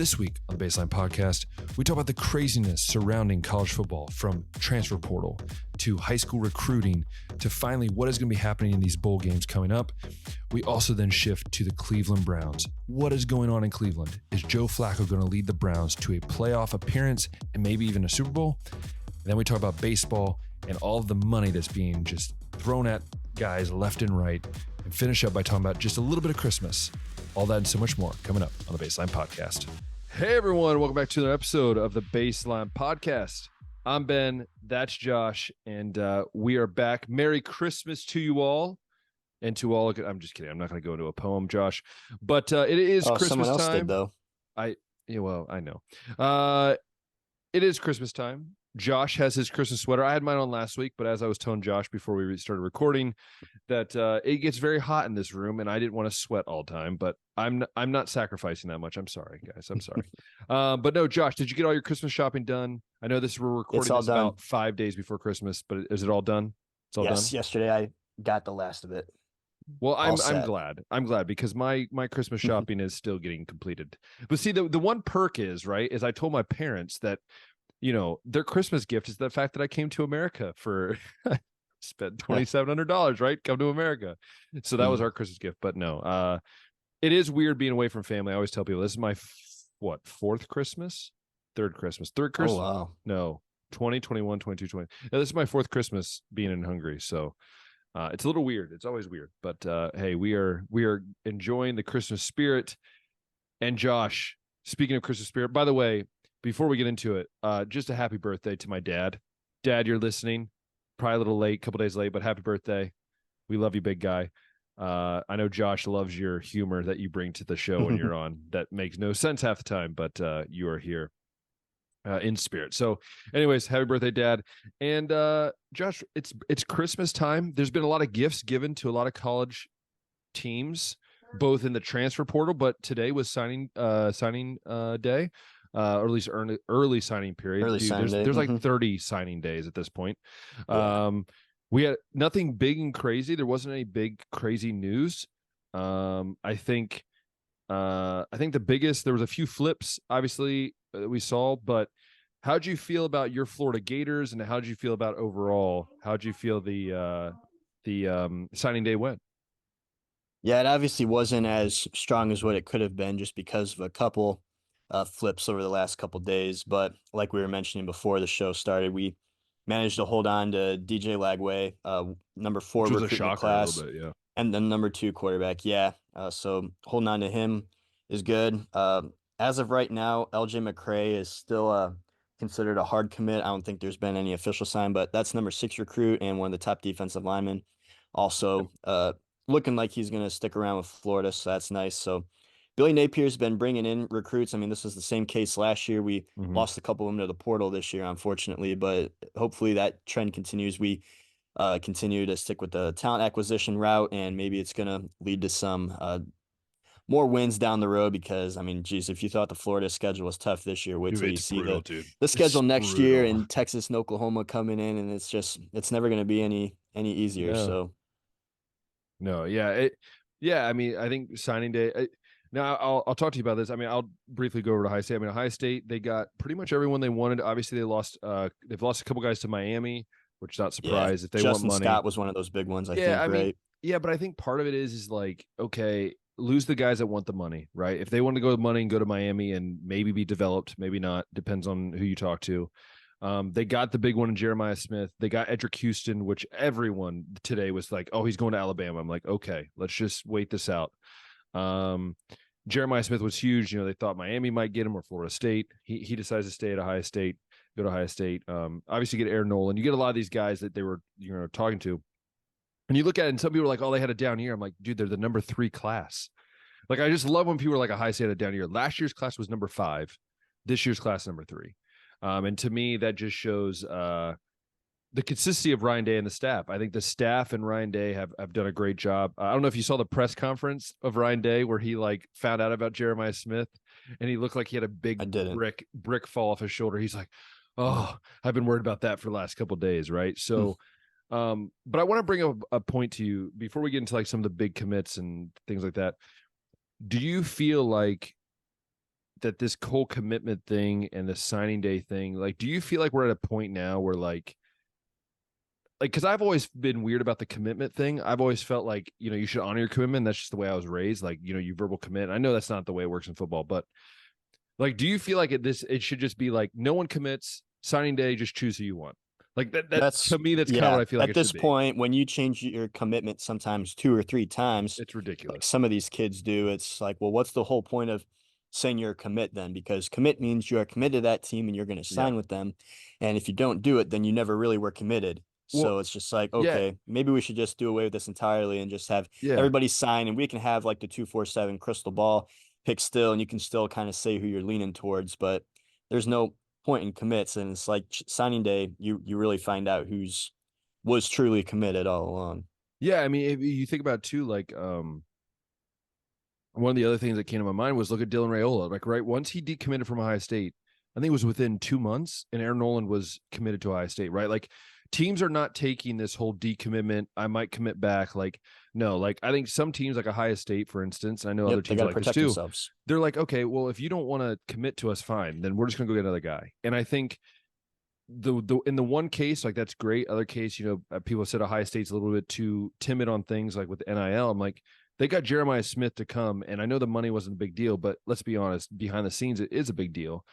This week on the Baseline Podcast, we talk about the craziness surrounding college football, from transfer portal to high school recruiting to finally what is going to be happening in these bowl games coming up. We also then shift to the Cleveland Browns. What is going on in Cleveland? Is Joe Flacco going to lead the Browns to a playoff appearance and maybe even a Super Bowl? And then we talk about baseball and all of the money that's being just thrown at guys left and right, and finish up by talking about just a little bit of Christmas. All that and so much more coming up on the Baseline Podcast. Hey everyone, welcome back to another episode of the Baseline Podcast. I'm Ben, that's Josh, and we are back. Merry Christmas to you all, and to all. I'm just kidding. I'm not going to go into a poem, Josh, but it is Christmas someone else time. Did, though. I know. It is Christmas time. Josh has his Christmas sweater. I had mine on last week, but as I was telling Josh before we started recording, that it gets very hot in this room, and I didn't want to sweat all the time. But I'm not sacrificing that much. I'm sorry, guys. I'm sorry. But no, Josh, did you get all your Christmas shopping done? I know we're recording this about 5 days before Christmas, but is it all done? It's all done. Yes, yesterday I got the last of it. Well, I'm glad. I'm glad because my Christmas shopping is still getting completed. But see, the one perk is I told my parents that, you know, their Christmas gift is the fact that I came to America for spent $2,700, right? Come to America. So that was our Christmas gift. But no, it is weird being away from family. I always tell people this is my third Christmas. Oh, wow. No, 20, 21, 22, 20. Now, this is my fourth Christmas being in Hungary. So it's a little weird. It's always weird. But hey, we are enjoying the Christmas spirit. And Josh, speaking of Christmas spirit, by the way, before we get into it, just a happy birthday to my dad. Dad, you're listening. Probably a little late, a couple days late, but happy birthday. We love you, big guy. I know Josh loves your humor that you bring to the show when you're on. That makes no sense half the time, but you are here in spirit. So anyways, happy birthday, Dad. And Josh, it's Christmas time. There's been a lot of gifts given to a lot of college teams, both in the transfer portal, but today was signing day. Or at least early signing period. There's like 30 signing days at this point. Yeah. We had nothing big and crazy. There wasn't any big crazy news. I think the biggest, there was a few flips obviously that we saw, but how'd you feel about your Florida Gators, and how'd you feel about overall? How'd you feel the signing day went? Yeah, it obviously wasn't as strong as what it could have been just because of a couple flips over the last couple days. But like we were mentioning before the show started, we managed to hold on to DJ Lagway, number 4 recruit in the class, a little bit, yeah. And then number 2 quarterback. Yeah. So holding on to him is good. As of right now, LJ McCray is still considered a hard commit. I don't think there's been any official sign, but that's number 6 recruit and one of the top defensive linemen. Also, looking like he's going to stick around with Florida, so that's nice. So Billy Napier's been bringing in recruits. I mean, this was the same case last year. We lost a couple of them to the portal this year, unfortunately, but hopefully that trend continues. We continue to stick with the talent acquisition route, and maybe it's going to lead to some more wins down the road because, I mean, geez, if you thought the Florida schedule was tough this year, wait till you see the schedule next year, and Texas and Oklahoma coming in, and it's never going to be any easier. No. So, no, yeah. I mean, I think signing day. Now, I'll talk to you about this. I mean, I'll briefly go over to Ohio State. I mean, Ohio State, they got pretty much everyone they wanted. Obviously, they've lost a couple guys to Miami, which is not surprised if they Justin want money. Scott was one of those big ones, I think, right? Mean, yeah, but I think part of it is like, okay, lose the guys that want the money, right? If they want to go to money and go to Miami and maybe be developed, maybe not, depends on who you talk to. They got the big one in Jeremiah Smith. They got Edric Houston, which everyone today was like, oh, he's going to Alabama. I'm like, okay, let's just wait this out. Jeremiah Smith was huge. You know, they thought Miami might get him or Florida State. He decides to stay at Ohio State, go to Ohio State. Obviously get Aaron Nolan. You get a lot of these guys that they were, talking to. And you look at it and some people are like, oh, they had a down year. I'm like, dude, they're the number 3 class. Like, I just love when people are like, Ohio State had a down year. Last year's class was number 5. This year's class number 3. And to me, that just shows the consistency of Ryan Day and the staff. I think the staff and Ryan Day have done a great job. I don't know if you saw the press conference of Ryan Day where he like found out about Jeremiah Smith and he looked like he had a big brick fall off his shoulder. He's like, oh, I've been worried about that for the last couple of days. Right. So, but I want to bring up a point to you before we get into like some of the big commits and things like that. Do you feel like that this whole commitment thing and the signing day thing, like, do you feel like we're at a point now where like, because I've always been weird about the commitment thing. I've always felt like, you should honor your commitment. That's just the way I was raised. Like, you verbal commit. I know that's not the way it works in football, but like, do you feel like it should just be like no one commits, signing day, just choose who you want? Like that That's to me, that's kind of yeah. what I feel like At it this should be. point, when you change your commitment sometimes 2 or 3 times, It's like ridiculous. some of these kids do, it's like, well, what's the whole point of saying you're a commit then? Because commit means you are committed to that team and you're going to Yeah. sign with them. And if you don't do it, then you never really were committed. Well, So it's just like, yeah, okay, maybe we should just do away with this entirely and just have yeah. everybody sign, and we can have like the 247 crystal ball pick still, and you can still kind of say who you're leaning towards, but there's no point in commits. And it's like signing day, you really find out who's was truly committed all along. Yeah, I mean, if you think about it too, like one of the other things that came to my mind was look at Dylan Raiola. Like, right, once he decommitted from Ohio State, I think it was within 2 months, and Aaron Nolan was committed to Ohio State, right? Like, teams are not taking this whole decommitment, I might commit back. Like, no, like I think some teams, like Ohio State, for instance, and I know other Yep, they teams got are to like this protect too. themselves. They're like, okay, well, if you don't want to commit to us, fine, then we're just gonna go get another guy. And I think the in the one case, like that's great. Other case, people said Ohio State's a little bit too timid on things like with NIL. I'm like, they got Jeremiah Smith to come, and I know the money wasn't a big deal, but let's be honest, behind the scenes, it is a big deal.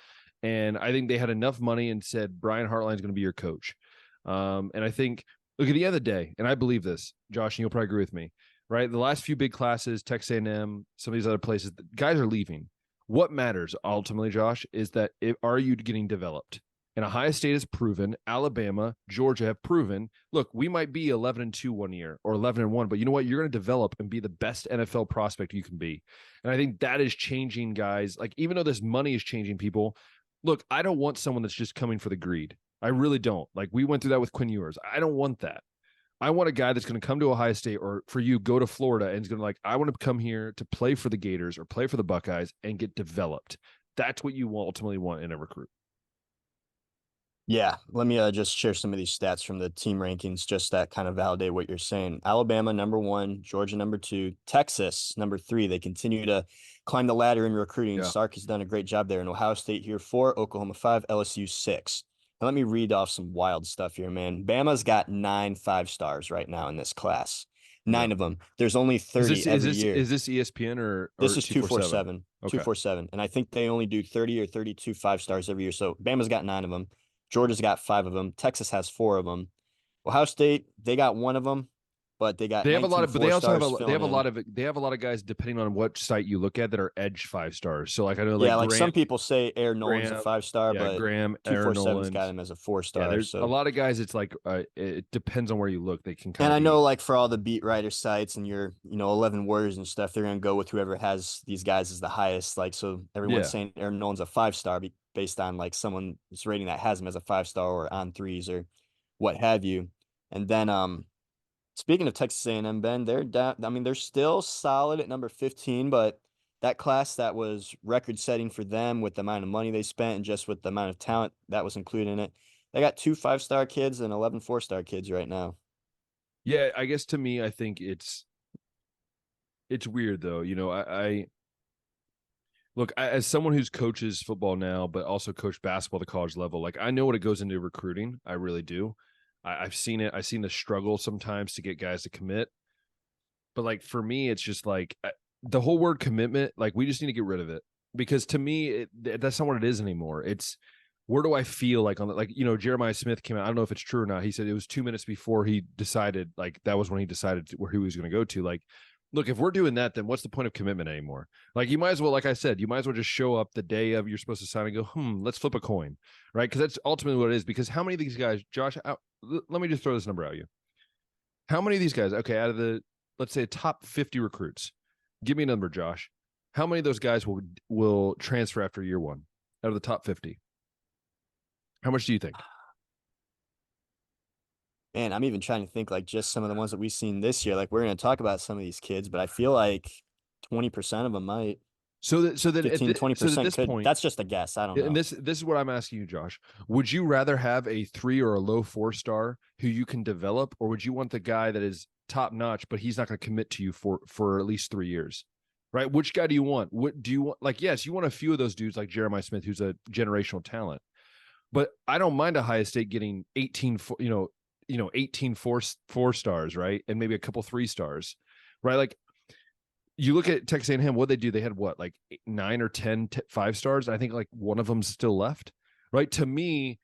And I think they had enough money and said Brian Hartline's going to be your coach. And I think, look, at the end of the day, and I believe this, Josh, and you'll probably agree with me, right? The last few big classes, Texas A&M, some of these other places, guys are leaving. What matters ultimately, Josh, is that are you getting developed? And Ohio State has proven, Alabama, Georgia have proven. Look, we might be 11-2 one year or 11-1, but you know what? You're going to develop and be the best NFL prospect you can be. And I think that is changing guys. Like, even though this money is changing people, look, I don't want someone that's just coming for the greed. I really don't. Like, we went through that with Quinn Ewers. I don't want that. I want a guy that's going to come to Ohio State, or for you, go to Florida and is going to like, I want to come here to play for the Gators or play for the Buckeyes and get developed. That's what you ultimately want in a recruit. Yeah, let me just share some of these stats from the team rankings, just that kind of validate what you're saying. Alabama #1, Georgia #2, Texas #3. They continue to climb the ladder in recruiting. Yeah. Sark has done a great job there. And Ohio State here 4, Oklahoma 5, LSU 6. Now let me read off some wild stuff here, man. Bama's got 9 5-stars right now in this class. Yeah. 9 of them. There's only 30 every year. Is this ESPN This or is 247? 247, Okay. 247. And I think they only do 30 or 32 5-stars every year. So Bama's got 9 of them. Georgia's got 5 of them. Texas has 4 of them. Ohio State, they got 1 of them, but they got They have a lot 19 of, but they also have stars they have filling a in. lot of they have a lot of guys depending on what site you look at that are edge 5-stars. So like I know Yeah, like like some Graham, people say Aaron Nolan's a Graham, 5-star, yeah, but Graham, Aaron 247's got Nolan's. him as a Yeah, 4-star. there's a So, lot of guys. It's like it depends on where you look. They can kind and of I be. know like for all the beat writer sites and your, 11 Warriors and stuff, they're going to go with whoever has these guys as the highest. Like, so everyone's Yeah, saying Aaron Nolan's a 5-star based on like someone's rating that has him as a 5-star or on threes or what have you. And then, speaking of Texas A&M, Ben, they're down. I mean, they're still solid at #15, but that class that was record-setting for them with the amount of money they spent and just with the amount of talent that was included in it, they got 2 5-star kids and 11 4-star kids right now. yeah. I guess to me, I think it's weird though. I look as someone who's coaches football now, but also coached basketball at the college level. Like I know what it goes into recruiting. I really do. I've seen it. I've seen the struggle sometimes to get guys to commit. But like for me, it's just like the whole word commitment. Like we just need to get rid of it because to me, that's not what it is anymore. It's where do I feel like on the, like Jeremiah Smith came out. I don't know if it's true or not. He said it was 2 minutes before he decided. Like that was when he decided where he was going to go to. Like, look, if we're doing that, then what's the point of commitment anymore? Like you might as well, like I said, you might as well just show up the day of you're supposed to sign and go, let's flip a coin, right? Because that's ultimately what it is. Because how many of these guys, Josh? Let me just throw this number at you. How many of these guys, okay, out of the, let's say, top 50 recruits, give me a number, Josh. How many of those guys will transfer after year one out of the top 50? How much do you think? Man, I'm even trying to think like just some of the ones that we've seen this year. Like we're going to talk about some of these kids, but I feel like 20% of them might. So that 15, so at 20% this could. point, That's just a guess. I don't and know. this is what I'm asking you, Josh. Would you rather have a 3 or a low 4-star who you can develop, or would you want the guy that is top notch, but he's not going to commit to you for at least 3 years? right? Which guy do you want? What do you want? Like, yes, you want a few of those dudes like Jeremiah Smith, who's a generational talent, but I don't mind Ohio State getting 18, 18 four stars, right? And maybe a couple 3 stars, right? Like, you look at Texas A&M, what they do, they had what, like 9 or 10 5 stars. I think like one of them's still left, right? To me,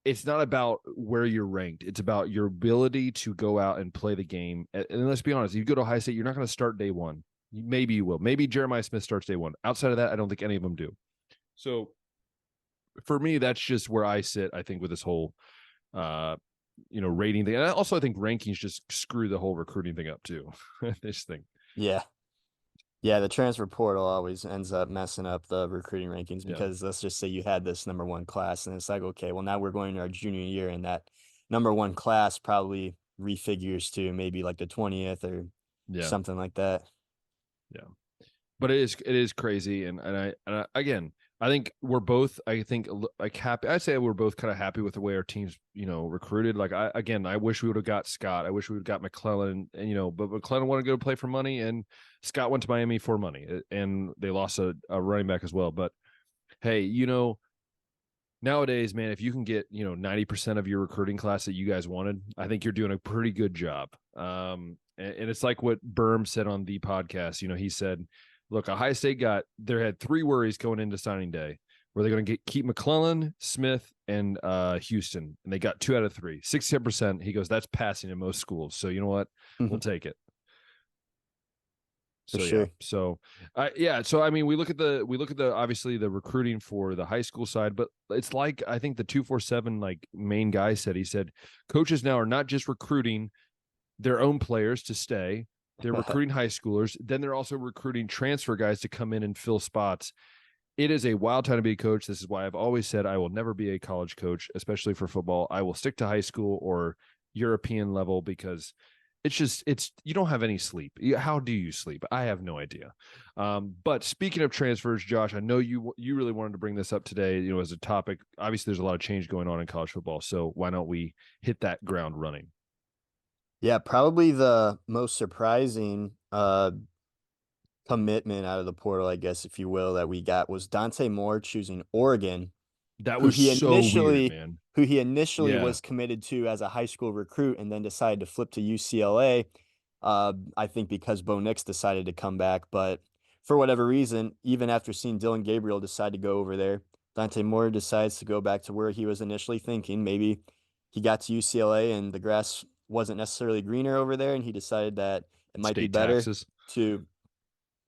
it's not about where you're ranked. It's about your ability to go out and play the game. And let's be honest, you go to Ohio State, you're not going to start day one. Maybe you will. Maybe Jeremiah Smith starts day one. Outside of that, I don't think any of them do. So for me, that's just where I sit, I think, with this whole rating thing. And I think rankings just screw the whole recruiting thing up too. This thing. Yeah. Yeah, the transfer portal always ends up messing up the recruiting rankings because let's just say you had this number one class and it's like, okay, well, now we're going to our junior year and that number one class probably refigures to maybe like the 20th or something like that. Yeah. But it is crazy. And I again, I think we're both, happy. I'd say we're both kind of happy with the way our teams, recruited. Like, I wish we would have got Scott. I wish we would have got McClellan, and, but McClellan wanted to go play for money and Scott went to Miami for money, and they lost a running back as well. But hey, nowadays, man, if you can get, 90% of your recruiting class that you guys wanted, I think you're doing a pretty good job. And it's like what Berm said on the podcast. He said, look, Ohio State had 3 worries going into signing day. Were they going to keep McClellan, Smith, and Houston? And they got 2 out of 3, 67%. He goes, that's passing in most schools. So you know what? We'll take it. For sure. So I mean, we look at the obviously the recruiting for the high school side, but it's like, I think the 247 like main guy said, he said coaches now are not just recruiting their own players to stay. They're recruiting high schoolers. Then they're also recruiting transfer guys to come in and fill spots. It is a wild time to be a coach. This is why I've always said I will never be a college coach, especially for football. I will stick to high school or European level because you don't have any sleep. How do you sleep? I have no idea. But speaking of transfers, Josh, I know you really wanted to bring this up today, as a topic. Obviously, there's a lot of change going on in college football. So why don't we hit that ground running? Yeah, probably the most surprising commitment out of the portal, I guess, if you will, that we got was Dante Moore choosing Oregon. That was so weird, man. Who he initially was committed to as a high school recruit and then decided to flip to UCLA. I think because Bo Nix decided to come back. But for whatever reason, even after seeing Dylan Gabriel decide to go over there, Dante Moore decides to go back to where he was initially thinking. Maybe he got to UCLA and the grass wasn't necessarily greener over there, and he decided that it might be better to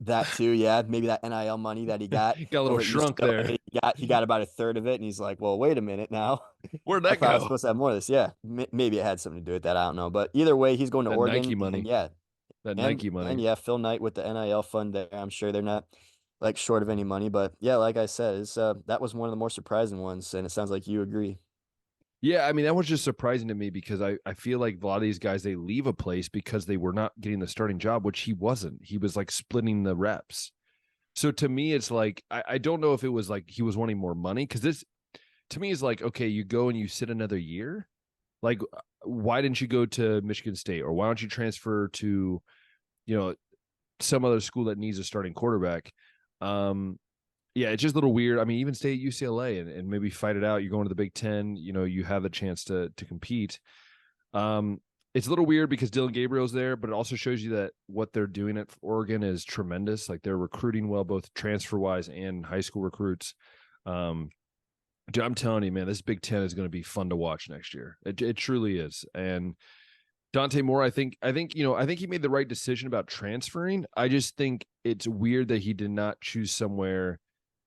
that too. Yeah, maybe that NIL money that he got got a little shrunk there. He got about a third of it, and he's like, "Well, wait a minute now. Where'd that go? I was supposed to have more of this." Yeah, maybe it had something to do with that. I don't know, but either way, he's going to Oregon. Nike money. Nike money. And yeah, Phil Knight with the NIL fund there. I'm sure they're not like short of any money, but yeah, like I said, it's that was one of the more surprising ones, and it sounds like you agree. Yeah, I mean, that was just surprising to me because I feel like a lot of these guys, they leave a place because they were not getting the starting job, which he wasn't. He was like splitting the reps. So to me, it's like, I don't know if it was like he was wanting more money, because this to me is like, okay, you go and you sit another year. Like, why didn't you go to Michigan State, or why don't you transfer to, some other school that needs a starting quarterback? Yeah, it's just a little weird. I mean, even stay at UCLA and maybe fight it out. You're going to the Big Ten. You have the chance to compete. It's a little weird because Dylan Gabriel's there, but it also shows you that what they're doing at Oregon is tremendous. Like, they're recruiting well, both transfer-wise and high school recruits. Dude, I'm telling you, man, this Big Ten is going to be fun to watch next year. It truly is. And Dante Moore, I think he made the right decision about transferring. I just think it's weird that he did not choose somewhere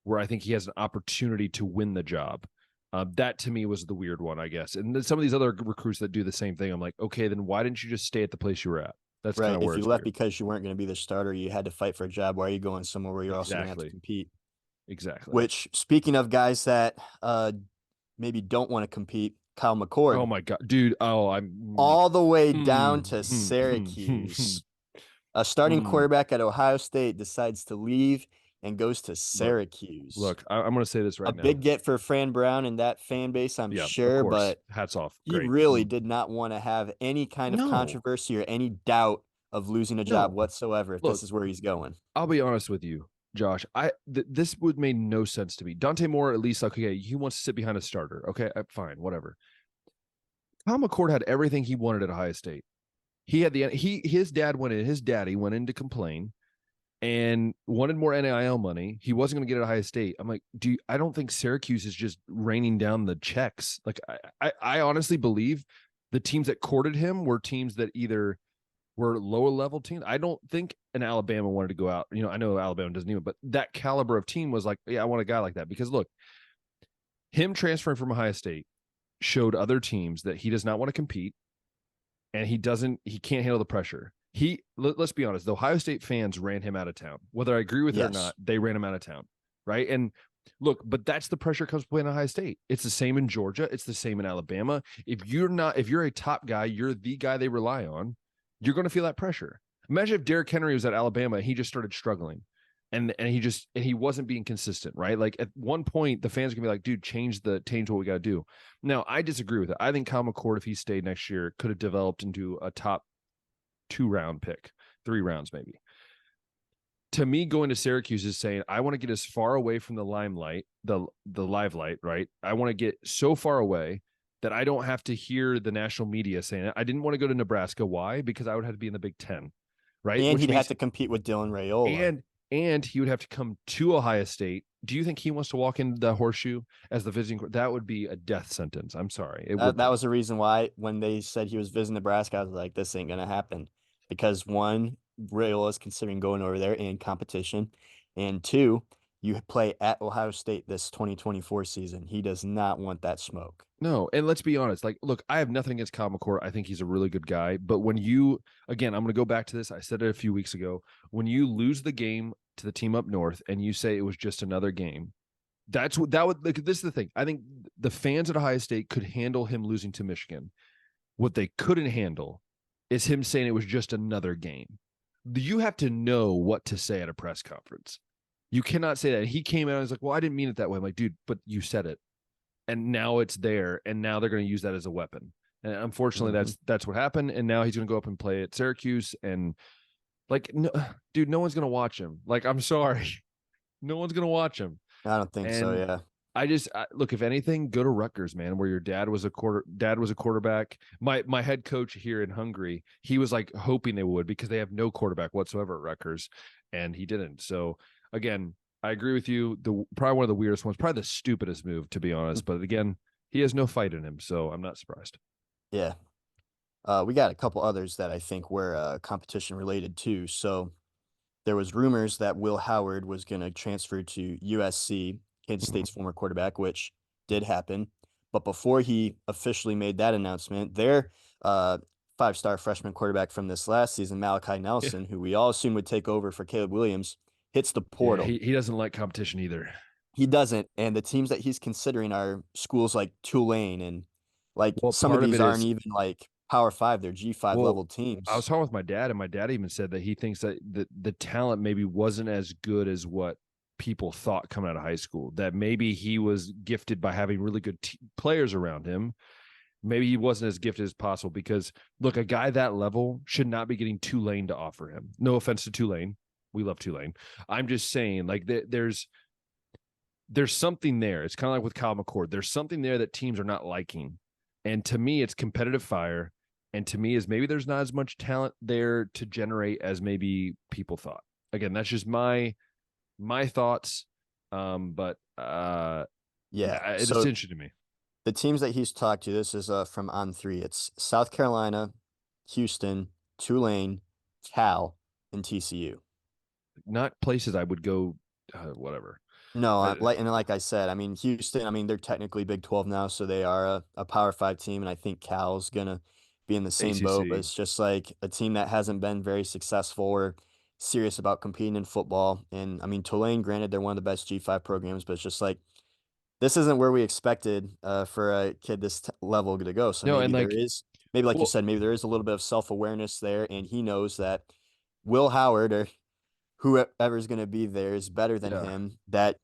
where I think he has an opportunity to win the job. That to me was the weird one, I guess. And then some of these other recruits that do the same thing, I'm like, okay, then why didn't you just stay at the place you were at? That's right. Kind of if you left because you weren't going to be the starter, you had to fight for a job. Why are you going somewhere where you're also going to have to compete? Exactly. Which, speaking of guys that maybe don't want to compete, Kyle McCord. Oh my God, dude. Oh, I'm all the way down to Syracuse. A starting quarterback at Ohio State decides to leave and goes to Syracuse. Look, I'm going to say this right now. A big get for Fran Brown and that fan base, I'm sure, but hats off. He really did not want to have any kind of controversy or any doubt of losing a job No, whatsoever if look, this is where he's going. I'll be honest with you, Josh. This would make no sense to me. Dante Moore, at least, like, okay, he wants to sit behind a starter. Okay, fine, whatever. Tom McCord had everything he wanted at Ohio State. He had his dad went in, his daddy went in to complain and wanted more NIL money. He wasn't going to get at Ohio State. I'm like, I don't think Syracuse is just raining down the checks. Like, I honestly believe the teams that courted him were teams that either were lower level teams. I don't think an Alabama wanted to go out. I know Alabama doesn't even, but that caliber of team was like, yeah, I want a guy like that. Because look, him transferring from Ohio State showed other teams that he does not want to compete, and he can't handle the pressure. Let's be honest, the Ohio State fans ran him out of town. Whether I agree with it or not, they ran him out of town. Right. And look, but that's the pressure comes playing Ohio State. It's the same in Georgia. It's the same in Alabama. If you're a top guy, you're the guy they rely on, you're going to feel that pressure. Imagine if Derrick Henry was at Alabama and he just started struggling and he wasn't being consistent, right? Like, at one point, the fans are gonna be like, dude, change what we got to do. Now, I disagree with it. I think Kyle McCord, if he stayed next year, could have developed into a top 2-round pick, 3 rounds maybe. To me, going to Syracuse is saying, I want to get as far away from the limelight, the live light, right? I want to get so far away that I don't have to hear the national media saying it. I didn't want to go to Nebraska. Why? Because I would have to be in the Big Ten, right? And he'd have to compete with Dylan Raiola. And he would have to come to Ohio State. Do you think he wants to walk in the horseshoe as the visiting? That would be a death sentence. I'm sorry. That was the reason why when they said he was visiting Nebraska, I was like, this ain't going to happen. Because one, Raiola is considering going over there in competition. And two, you play at Ohio State this 2024 season. He does not want that smoke. No, and let's be honest. Like, look, I have nothing against Kyle McCord. I think he's a really good guy. But when again, I'm going to go back to this. I said it a few weeks ago. When you lose the game to the team up north and you say it was just another game, this is the thing. I think the fans at Ohio State could handle him losing to Michigan. What they couldn't handle is him saying it was just another game. You have to know what to say at a press conference. You cannot say that. He came out and was like, well, I didn't mean it that way. I'm like, dude, but you said it. And now it's there, and now they're going to use that as a weapon. And unfortunately, that's what happened. And now he's going to go up and play at Syracuse, and like, no, dude, no one's going to watch him. Like, I'm sorry, no one's going to watch him. I don't think so. Yeah. Look, if anything, go to Rutgers, man, where your dad was a quarterback. My head coach here in Hungary, he was like hoping they would, because they have no quarterback whatsoever at Rutgers, and he didn't. So again, I agree with you. Probably one of the weirdest ones, probably the stupidest move, to be honest. But again, he has no fight in him, so I'm not surprised. Yeah. We got a couple others that I think were competition related too. So there was rumors that Will Howard was going to transfer to USC, Kansas State's former quarterback, which did happen. But before he officially made that announcement, their 5-star freshman quarterback from this last season, Malachi Nelson, who we all assumed would take over for Caleb Williams, hits the portal. Yeah, he doesn't like competition either. He doesn't. And the teams that he's considering are schools like Tulane, and like some of these aren't even like Power 5, they're G5 level teams. I was talking with my dad, and my dad even said that he thinks that the talent maybe wasn't as good as what people thought coming out of high school, that maybe he was gifted by having really good players around him. Maybe he wasn't as gifted as possible, because look, a guy that level should not be getting Tulane to offer him. No offense to Tulane. We love Tulane. I'm just saying, like, there's something there. It's kind of like with Kyle McCord. There's something there that teams are not liking. And to me, it's competitive fire. And to me, is maybe there's not as much talent there to generate as maybe people thought. Again, that's just my thoughts. But it's interesting to me. The teams that he's talked to, this is from On3. It's South Carolina, Houston, Tulane, Cal, and TCU. Not places I would go, whatever. No, like I said, I mean, Houston, I mean, they're technically Big 12 now, so they are a Power 5 team, and I think Cal's going to be in the same boat. But it's just like a team that hasn't been very successful or serious about competing in football. And I mean, Tulane, granted, they're one of the best G5 programs, but it's just like, this isn't where we expected for a kid this level to go. So no, maybe you said, maybe there is a little bit of self-awareness there, and he knows that Will Howard or whoever's going to be there is better than him, that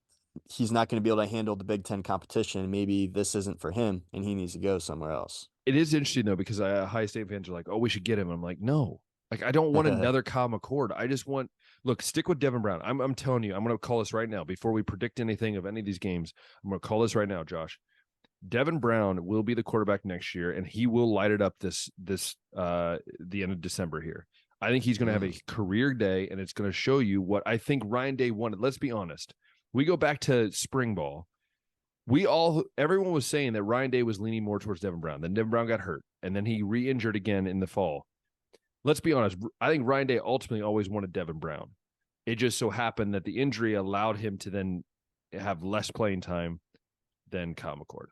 he's not going to be able to handle the Big Ten competition. Maybe this isn't for him, and he needs to go somewhere else. It is interesting, though, because Ohio State fans are like, oh, we should get him. I'm like, no. Like, I don't want another Kyle McCord. I just want, look, stick with Devin Brown. I'm telling you, I'm going to call this right now before we predict anything of any of these games. I'm going to call this right now, Josh. Devin Brown will be the quarterback next year, and he will light it up the end of December here. I think he's going to have a career day, and it's going to show you what I think Ryan Day wanted. Let's be honest. We go back to spring ball. Everyone was saying that Ryan Day was leaning more towards Devin Brown. Then Devin Brown got hurt, and then he re-injured again in the fall. Let's be honest. I think Ryan Day ultimately always wanted Devin Brown. It just so happened that the injury allowed him to then have less playing time than Kyle McCord.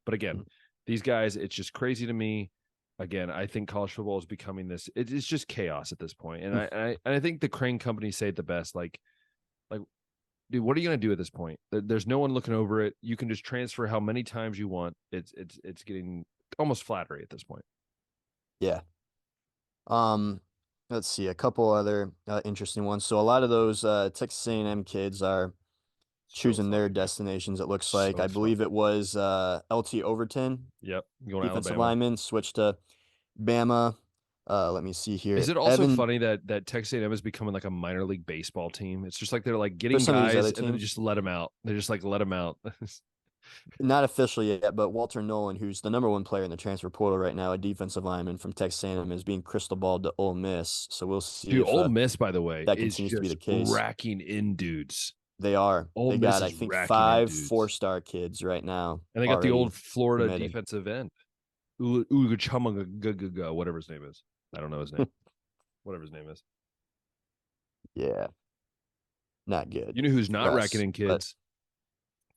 But again, these guys, it's just crazy to me. Again, I think college football is becoming this. It's just chaos at this point. And I think the Crane company say it the best. Like, dude, what are you going to do at this point? There's no one looking over it. You can just transfer how many times you want. It's getting almost flattery at this point. Yeah. Let's see a couple other interesting ones. So a lot of those Texas A&M kids are choosing their destinations. It looks like I believe it was LT Overton. Yep, going defensive Alabama. lineman switched to Bama. Let me see here. Is it also funny that Texas A&M is becoming like a minor league baseball team? It's just like they're like getting guys and then just let them out. They just like let them out. Not officially yet, but Walter Nolan, who's the #1 player in the transfer portal right now, a defensive lineman from Texas A&M, is being crystal balled to Ole Miss. So we'll see. Dude, Ole Miss, by the way, that is continues to be the just case. racking in dudes. They are. Ole they Miss got, I is think, racking 5 in dudes. 4-star kids right now. And they got the old Florida committed defensive end, Uguchamaga, whatever his name is. I don't know his name. Whatever his name is. Yeah. Not good. You know who's not racking in kids?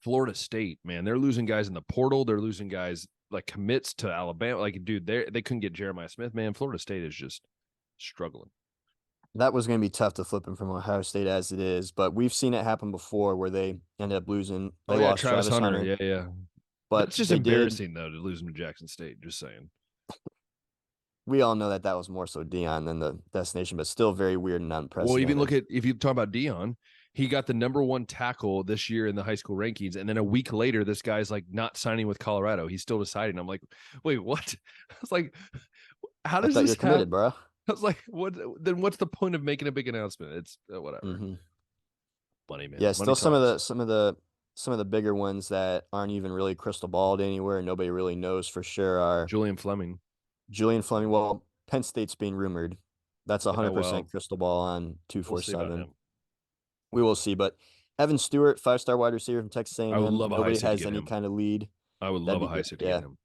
Florida State, man. They're losing guys in the portal. They're losing guys like commits to Alabama. Like, dude, they couldn't get Jeremiah Smith, man. Florida State is just struggling. That was going to be tough to flip him from Ohio State as it is, but we've seen it happen before where they ended up losing. They lost Travis Hunter. Yeah. But it's just embarrassing, though, to lose him to Jackson State. Just saying. We all know that was more so Deion than the destination, but still very weird and unprecedented. Well, even look at, if you talk about Deion, he got the #1 tackle this year in the high school rankings. And then a week later, this guy's like not signing with Colorado. He's still deciding. I'm like, wait, what? I was like, how does this happen? Committed, bro? I was like, what? Then what's the point of making a big announcement? It's whatever. Money, man. Yeah, Money still talks. some of the bigger ones that aren't even really crystal balled anywhere. Nobody really knows for sure are Julian Fleming. Well, Penn State's being rumored. That's 100% crystal ball on 247. We will see, but Evan Stewart, 5-star wide receiver from Texas A&M. I would love Nobody has any kind of lead. I would love a high safety to get him.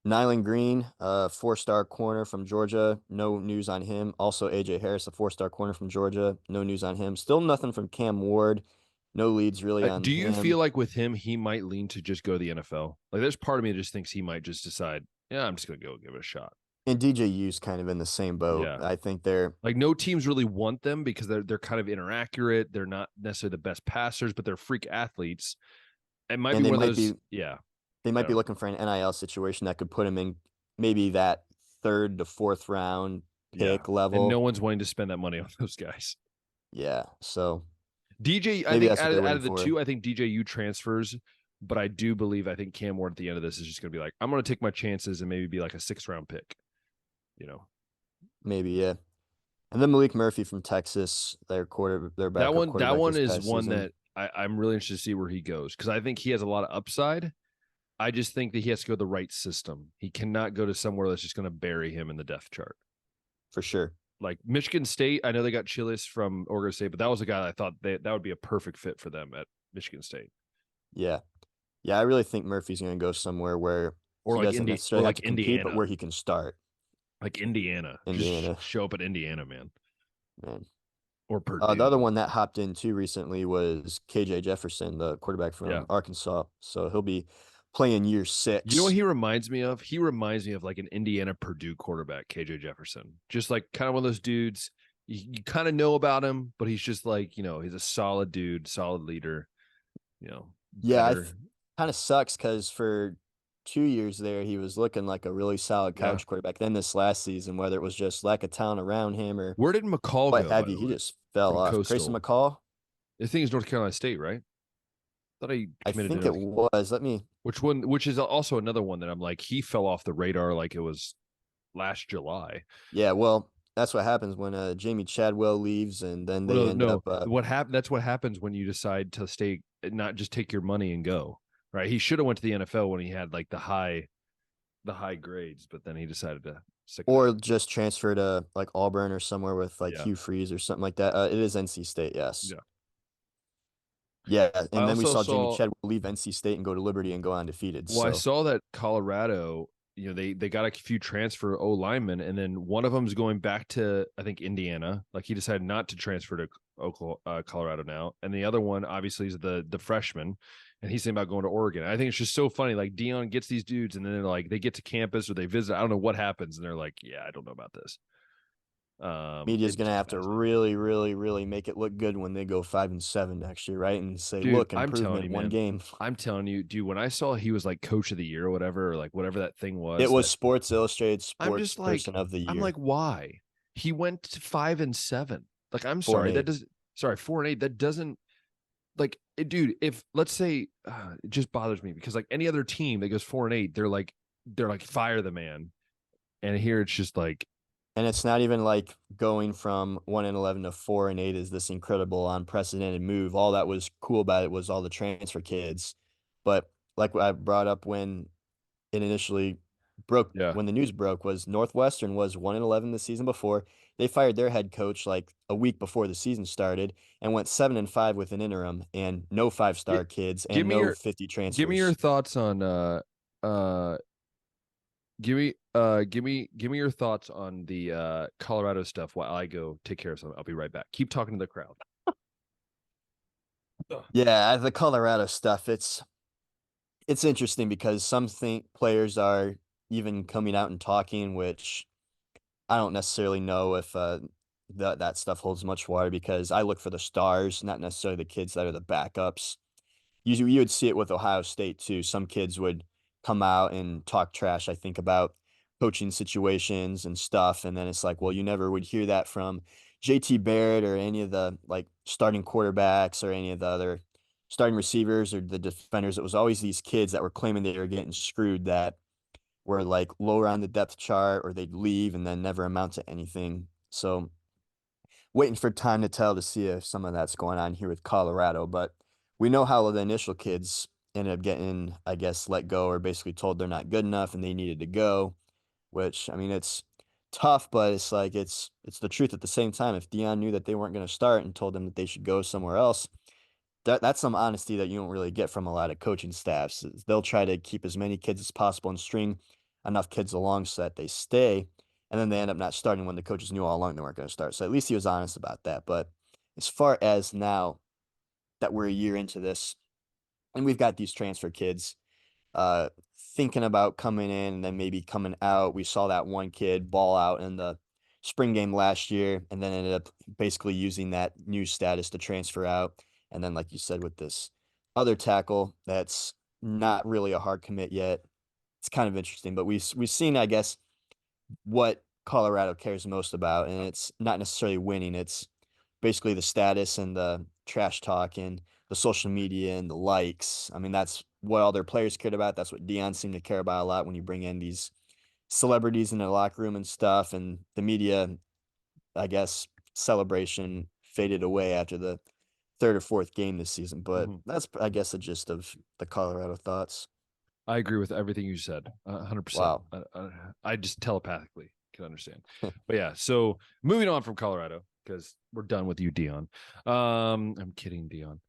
Nyland Green, 4-star corner from Georgia. No news on him. Also, AJ Harris, a 4-star corner from Georgia. No news on him. Still nothing from Cam Ward. No leads really on him. Do you feel like with him, he might lean to just go to the NFL? Like, there's part of me that just thinks he might just decide, yeah, I'm just going to go give it a shot. And DJU's kind of in the same boat. Yeah. I think they're like, no teams really want them because they're kind of inaccurate. They're not necessarily the best passers, but they're freak athletes. It might be one of those. They might be looking for an NIL situation that could put him in maybe that 3rd to 4th round pick level. And no one's wanting to spend that money on those guys. Yeah. So DJ, I think out of the two, I think DJU transfers, but I think Cam Ward at the end of this is just going to be like, I'm going to take my chances and maybe be like a 6th round pick. Maybe, yeah. And then Malik Murphy from Texas, their backup quarterback. That one is one that I'm really interested to see where he goes because I think he has a lot of upside. I just think that he has to go the right system. He cannot go to somewhere that's just going to bury him in the depth chart. For sure. Like Michigan State, I know they got Chilis from Oregon State, but that was a guy I thought that would be a perfect fit for them at Michigan State. Yeah. Yeah, I really think Murphy's going to go somewhere where he doesn't necessarily have to compete, but where he can start. Like Indiana. Just show up at Indiana, man. Or Purdue. The other one that hopped in too recently was KJ Jefferson, the quarterback from Arkansas. So he'll be playing year 6. You know what he reminds me of? He reminds me of like an Indiana Purdue quarterback, KJ Jefferson. Just like kind of one of those dudes you kind of know about him, but he's just like, he's a solid dude, solid leader. Yeah, it kind of sucks because for 2 years there, he was looking like a really solid college quarterback. Then this last season, whether it was just lack of talent around him or where did McCall go? He just fell off. Grayson McCall. I think he's North Carolina State, right? I think it was. Which one? Which is also another one that I'm like, he fell off the radar like it was last July. Yeah, well, that's what happens when Jamie Chadwell leaves, and then Well, they no, end up. no. What happened? That's what happens when you decide to stay, not just take your money and go. Right? He should have went to the NFL when he had like the high grades, but then he decided to stick it out. Or just transfer to like Auburn or somewhere with like Yeah, Hugh Freeze or something like that. It is NC State, yes. yeah. Yeah, I and then we also saw Jamie saw. Chadwell leave NC State and go to Liberty and go undefeated. Well, I So saw that Colorado, they got a few transfer O linemen, and then one of them's going back to I think Indiana. Like he decided not to transfer to Colorado now, and the other one obviously is the freshman, and he's thinking about going to Oregon. I think it's just so funny. Like Dion gets these dudes, and then they're like they get to campus or they visit. I don't know what happens, and they're like, yeah, I don't know about this. media's It's gonna just have to fascinating. really, really, really make it look good when they go 5-7 next year, right? And say, Dude, look, I'm telling improvement, you, one man. game. I'm telling you, dude, when I saw he was like coach of the year or whatever, or like whatever that thing It was, was that Sports Illustrated I'm Sports just like, Person of the I'm Year, like, why? He went to 5-7. Like, I'm four and sorry, that eight. does sorry, 4-8. That doesn't like dude, if let's say it just bothers me because like any other team that goes 4-8, they're like fire the man. And here it's just like, And it's not even like going from 1-11 to 4-8 is this incredible, unprecedented move. All that was cool about it was all the transfer kids. But like I brought up when it initially broke, yeah. when the news broke, was Northwestern was 1-11 the season before. They fired their head coach like a week before the season started and went 7-5 with an interim and no Gi- five-star kids give and me no your 50 give me your transfers. thoughts on uh give me your thoughts on the Colorado stuff while I go take care of something. I'll be right back. Keep talking to the crowd. Ugh. Yeah, the Colorado stuff, it's interesting because some think players are even coming out and talking, which I don't necessarily know if that stuff holds much water because I look for the stars, not necessarily the kids that are the backups. You would see it with Ohio State too. Some kids would come out and talk trash, I think, about coaching situations and stuff, and then it's like, well, you never would hear that from JT Barrett or any of the like starting quarterbacks or any of the other starting receivers or the defenders. It was always these kids that were claiming they were getting screwed that were like lower on the depth chart or they'd leave and then never amount to anything. So waiting for time to tell to see if some of that's going on here with Colorado. But we know how the initial kids ended up getting, I guess, let go or basically told they're not good enough and they needed to go, which I mean it's tough, but it's like it's the truth at the same time. If Dion knew that they weren't going to start and told them that they should go somewhere else, that's some honesty that you don't really get from a lot of coaching staffs. They'll try to keep as many kids as possible and string enough kids along so that they stay, and then they end up not starting when the coaches knew all along they weren't going to start. So at least he was honest about that. But as far as now that we're a year into this, and we've got these transfer kids uh, thinking about coming in and then maybe coming out. We saw that one kid ball out in the spring game last year and then ended up basically using that new status to transfer out. And then, like you said, with this other tackle that's not really a hard commit yet. It's kind of interesting, but we've seen, I guess, what Colorado cares most about, and it's not necessarily winning. It's basically the status and the trash talk and the social media and the likes. I mean, that's what all their players cared about. That's what Dion seemed to care about a lot when you bring in these celebrities in the locker room and stuff. And the media, I guess, celebration faded away after the third or fourth game this season. But Mhm. that's, I guess, the gist of the Colorado thoughts. I agree with everything you said, 100%. Wow. I just telepathically can understand. But yeah, so moving on from Colorado because we're done with you, Dion. I'm kidding, Dion.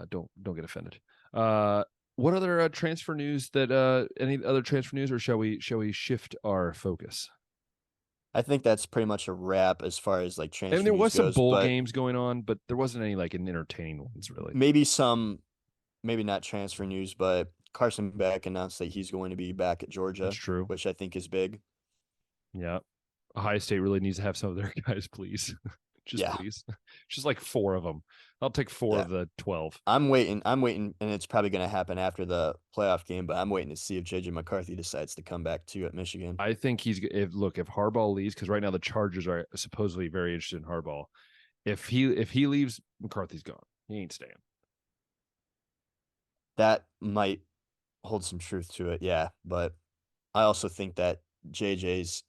Don't get offended. What other transfer news that any other transfer news, or shall we shift our focus? I think that's pretty much a wrap as far as like And transfer there news was some goes, bowl but games going on, but there wasn't any like entertaining ones really. maybe some, maybe not transfer news, but Carson Beck announced that he's going to be back at That's Georgia, true. which I think is big. Yeah. Ohio State really needs to have some of their guys, please. Just Yeah, please. Just like four of them. I'll take four yeah. of the 12. I'm waiting, and it's probably going to happen after the playoff game, but I'm waiting to see if JJ McCarthy decides to come back too at Michigan. I think if Harbaugh leaves, because right now the Chargers are supposedly very interested in Harbaugh. If he leaves, McCarthy's gone. He ain't staying. That might hold some truth to it, yeah. But I also think that JJ's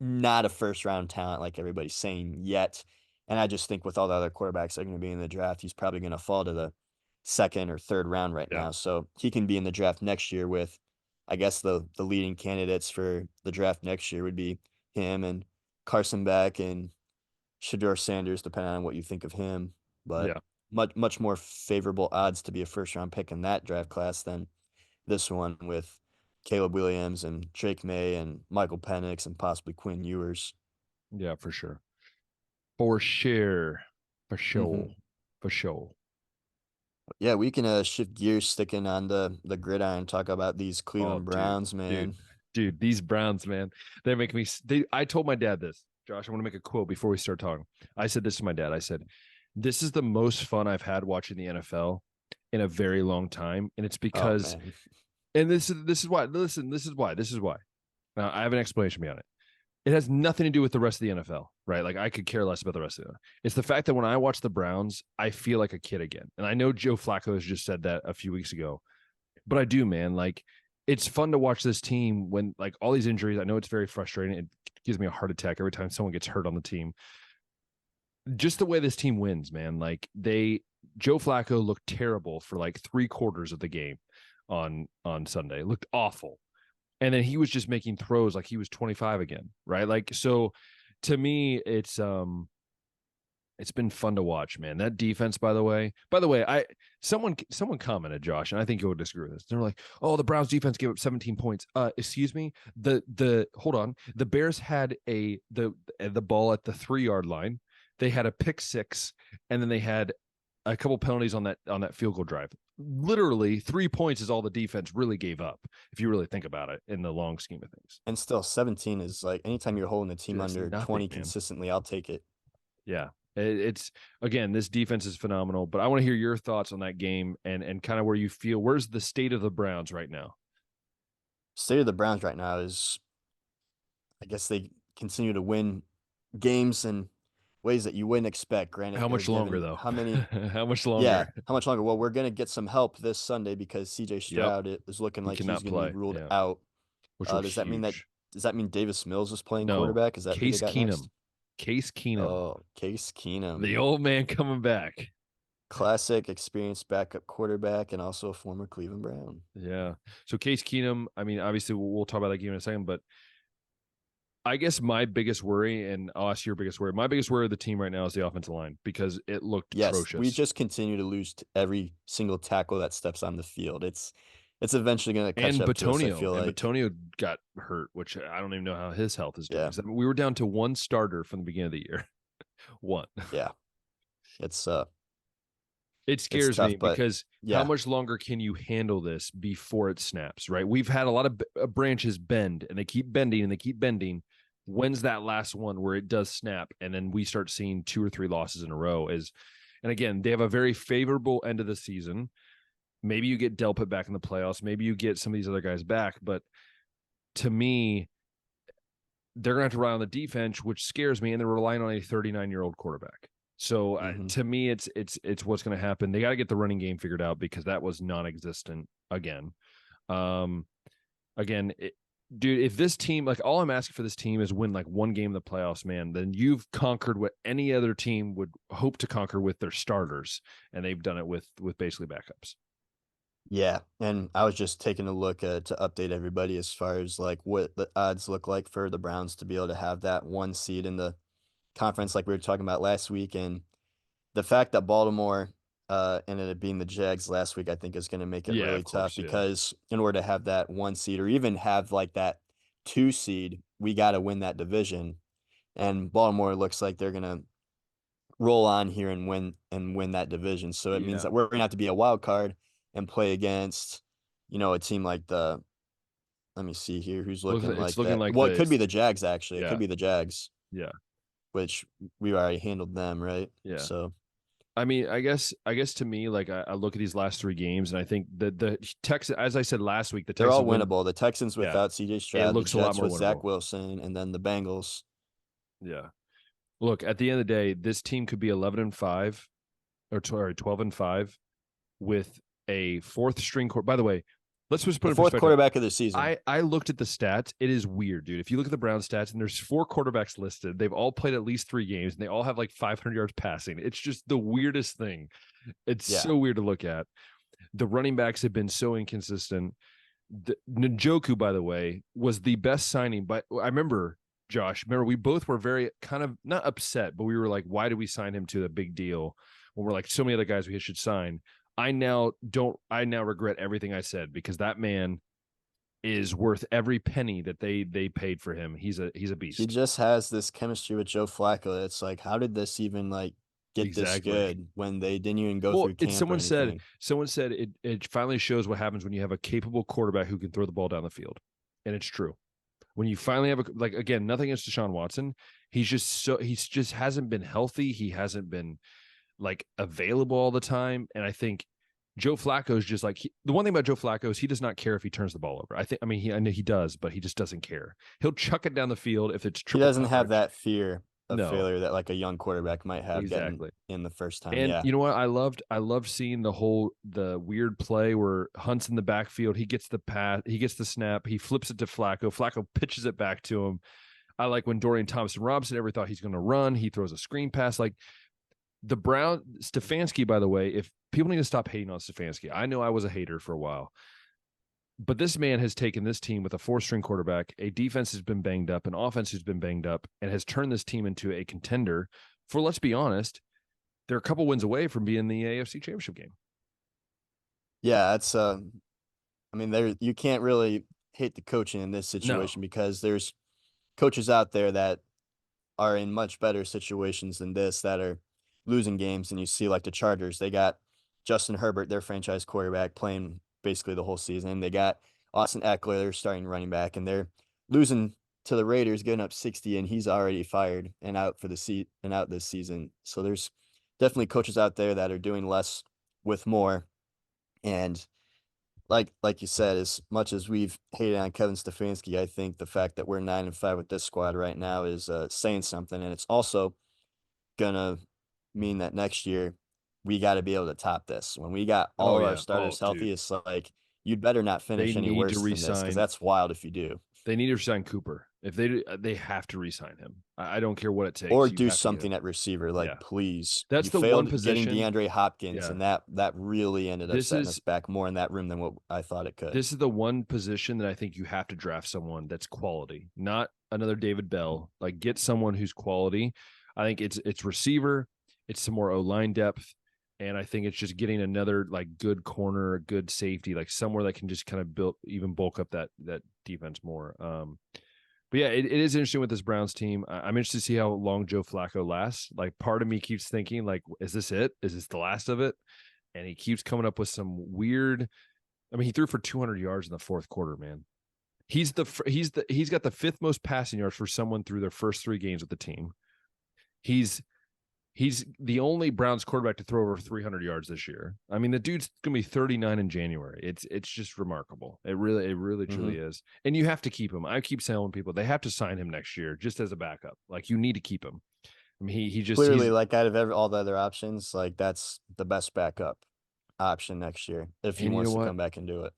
not a first round talent like everybody's saying yet. And I just think with all the other quarterbacks that are going to be in the draft, he's probably going to fall to the second or third round right Yeah. now. So he can be in the draft next year with, I guess the leading candidates for the draft next year would be him and Carson Beck and Shador Sanders, depending on what you think of him. But Yeah. much more favorable odds to be a first round pick in that draft class than this one with Caleb Williams and Drake May and Michael Penix and possibly Quinn Ewers. Yeah, for sure. For sure. For sure. Hmm. For sure. Yeah, we can shift gears, sticking on the gridiron, talk about these Oh, Cleveland dude, Browns, dude, man. dude, these Browns, man, they make me. I told my dad this, Josh. I want to make a quote before we start talking. I said this to my dad. I said, "This is the most fun I've had watching the NFL in a very long time," and it's Oh because, man. and this is why. Listen, this is why. Now I have an explanation behind it. It has nothing to do with the rest of the NFL, right? Like I could care less about the rest of it. It's the fact that when I watch the Browns, I feel like a kid again. And I know Joe Flacco has just said that a few weeks ago, but I do, man. Like it's fun to watch this team when like all these injuries. I know it's very frustrating. It gives me a heart attack every time someone gets hurt on the team. Just the way this team wins, man. Like Joe Flacco looked terrible for like 3/4 of the game on Sunday. Looked awful. And then he was just making throws like he was 25 again, right? Like so to me it's been fun to watch, man. That defense, by the way, someone commented, Josh, and I think you'll disagree with this. They're like, "Oh, the Browns defense gave up 17 points." Excuse me. The hold on. The Bears had the ball at the 3-yard line. They had a pick six, and then they had a couple penalties on that field goal drive. Literally, 3 points is all the defense really gave up, if you really think about it in the long scheme of things. And still 17 is like anytime you're holding a team That's under nothing, 20 man. consistently, I'll take it. Yeah. It's again, this defense is phenomenal, but I want to hear your thoughts on that game and kind of where you feel where's the state of the Browns right now? State of the Browns right now is I guess they continue to win games in ways that you wouldn't expect. Granted, How they're much longer given though? how many. How much Yeah, longer? how much longer? Well, we're gonna get some help this Sunday because CJ Yep. Stroud is looking He like he's cannot gonna be play. ruled Yeah. out. Which will Does that mean that huge. Davis Mills is playing No. quarterback? Is that who they Case got next? Keenum. Case Keenum. Oh, Case The Keenum, old man coming back. classic experienced backup quarterback and also a former Cleveland Brown. Yeah. So Case Keenum, I mean, obviously we'll talk about that game in a second, but I guess my biggest worry, and I'll ask your biggest worry. My biggest worry of the team right now is the offensive line because it looked Yes, we atrocious. just continue to lose every single tackle that steps on the field. It's eventually going to catch And up to us, I Batonio, feel and like. Batonio got hurt, which I don't even know how his health is doing. Yeah, 'Cause, I mean, we were down to one starter from the beginning of the year. One. yeah. It's It it's scares me tough, but because how yeah. much longer can you handle this before it snaps, right? We've had a lot of branches bend and they keep bending and they keep bending. When's that last one where it does snap and then we start seeing 2 or 3 losses in a row? And again, they have a very favorable end of the season. Maybe you get Delpit back in the playoffs. Maybe you get some of these other guys back. But to me, they're going to have to rely on the defense, which scares me. And they're relying on a 39-year-old quarterback. So Hmm. to me, it's what's going to happen. They got to get the running game figured out because that was non-existent again. Um, again, dude, if this team, like all I'm asking for this team is win like one game in the playoffs, man, then you've conquered what any other team would hope to conquer with their starters, and they've done it with basically backups. Yeah, and I was just taking a look to update everybody as far as like what the odds look like for the Browns to be able to have that one seed in the conference, like we were talking about last week, and the fact that Baltimore ended up being the Jags last week, I think is going to make it Yeah, really of tough course, yeah, because in order to have that one seed or even have like that two seed, we got to win that division. And Baltimore looks like they're going to roll on here and win that division. So it means yeah. that we're going to have to be a wild card and play against, a team like let me see here who's looking It's like looking that. like Well, it could be this. the Jags actually. It could Yeah, be the Jags, yeah, which we already handled them, right? yeah. So I mean, I guess to me, like I look at these last 3 games, and I think the Texas, as I said last week, the they're Texans all win. winnable. The Texans Yeah, without CJ it Stroud, the looks a lot Jets more with Zach winnable. Wilson, and then the Bengals. Yeah. Look, at the end of the day, this team could be 11-5 or sorry, 12-5 with a fourth string court. By the way, let's just put The in fourth perspective. quarterback of the season. I looked at the stats. It is weird, dude. If you look at the Brown stats, and there's 4 quarterbacks listed, they've all played at least 3 games, and they all have like 500 yards passing. It's just the weirdest thing. It's Yeah. so weird to look at. The running backs have been so inconsistent. Njoku, by the way, was the best signing. But I remember, Josh, we both were very kind of not upset, but we were like, why did we sign him to the big deal when we're like so many other guys we should sign? I now regret everything I said, because that man is worth every penny that they paid for him. He's a He beast. just has this chemistry with Joe Flacco. It's like, how did this even like get this Exactly. good when they didn't even go Well, through it's camp or anything? someone said it finally shows what happens when you have a capable quarterback who can throw the ball down the field. And it's true. When you finally have like, again, nothing against Deshaun Watson. He's just hasn't been healthy. He hasn't been like available all the time. And I think Joe Flacco is just like, the one thing about Joe Flacco is he does not care if he turns the ball over. I know he does, but he just doesn't care. He'll chuck it down the field if it's He triple doesn't have coverage. that fear of No, failure that like a young quarterback might have getting exactly. in the first time. And Yeah. you know what? I loved seeing the weird play where Hunt's in the backfield. He gets the pass, he gets the snap, he flips it to Flacco. Flacco pitches it back to him. I like when Dorian Thompson Robinson ever thought he's going to run. He throws a screen pass. Like the Brown Stefanski, by the way, if people need to stop hating on Stefanski, I know I was a hater for a while, but this man has taken this team with a 4-string quarterback, a defense has been banged up, an offense has been banged up, and has turned this team into a contender for, let's be honest, they're a couple wins away from being the AFC Championship game. Yeah, it's I mean, there you can't really hate the coaching in this No, situation because there's coaches out there that are in much better situations than this that are losing games. And you see, like the Chargers, they got Justin Herbert, their franchise quarterback, playing basically the whole season. They got Austin Eckler, their starting running back, and they're losing to the Raiders, getting up 60, and he's already fired and out for the and out this season. So there's definitely coaches out there that are doing less with more. And like you said, as much as we've hated on Kevin Stefanski, I think the fact that we're 9-5 with this squad right now is saying something, and it's also gonna mean that next year we got to be able to top this. When we got all oh of our yeah, starters dude, healthy, it's like you'd better not they finish any need to worse than this because resign. that's wild if you do, They need to resign Cooper. If they have to resign him. I don't care what it or takes. You do have to get him. something at receiver. Like, Yeah, please, that's you the one failed getting position. DeAndre Hopkins, Yeah, and that really ended up this setting us is back more in that room than what I thought it could. this is the one position that I think you have to draft someone that's quality, not another David Bell. Like get someone who's quality. I think it's receiver, it's some more O line depth, and I think it's just getting another like good corner, good safety, like somewhere that can just kind of build even bulk up that defense more. But yeah, it is interesting with this Browns team. I'm interested to see how long Joe Flacco lasts. Like part of me keeps thinking, like, is this it? Is this the last of it? And he keeps coming up with some weird. I mean, he threw for 200 yards in the fourth quarter, man. He's got the 5th most passing yards for someone through their first 3 games with the team. He's the only Browns quarterback to throw over 300 yards this year. I mean, the dude's gonna be 39 in January. It's just remarkable. It really Mm-hmm. truly is. And you have to keep him. I keep telling people they have to sign him next year just as a backup. Like you need to keep him. I mean, Clearly, like out of all the other options, like that's the best backup option next year if he and you know wants to what? come back and do it.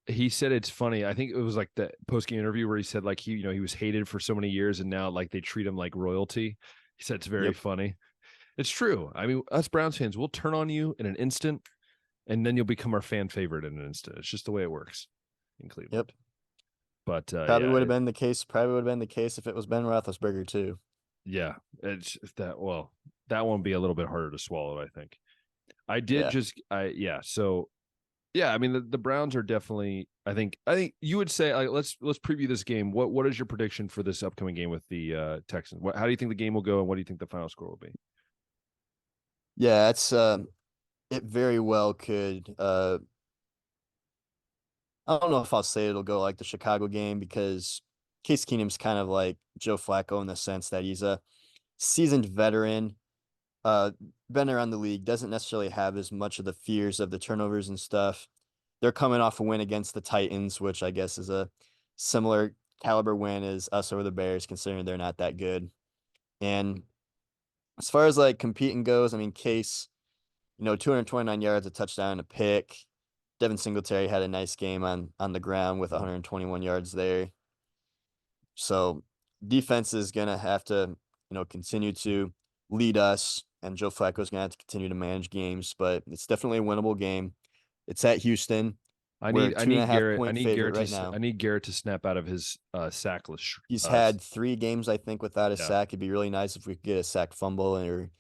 He said it's funny. I think it was like the post game interview where he said like he was hated for so many years and now like they treat him like royalty. He said it's very Yep. funny. It's true. I mean, us Browns fans, we'll turn on you in an instant, and then you'll become our fan favorite in an instant. It's just the way it works in Yep. Cleveland. But Probably would have been the case. Probably would have been the case if it was Ben Roethlisberger too. yeah, it's that. Well, that one be a little bit harder to swallow. I think. I did Yeah. just. Yeah. So yeah, I mean the Browns are definitely. I think you would say like let's preview this game. What is your prediction for this upcoming game with the Texans? How do you think the game will go, and what do you think the final score will be? Yeah, it's it very well could I don't know if I'll say it'll go like the Chicago game because Case Keenum's kind of like Joe Flacco in the sense that he's a seasoned veteran, been around the league, doesn't necessarily have as much of the fears of the turnovers and stuff. They're coming off a win against the Titans, which I guess is a similar caliber win as us over the Bears, considering they're not that good. And as far as like competing goes, I mean, Case, 229 yards, a touchdown, a pick. Devin Singletary had a nice game on the ground with 121 yards there. So defense is gonna have to, continue to lead us, and Joe Flacco is gonna have to continue to manage games. But it's definitely a winnable game. It's at Houston. We're a I two and a need half Garrett. point favorite right now. I need Garrett to snap out of his sackless. He's had 3 games, I think, without a Yeah, sack. It'd be really nice if we could get a sack fumble or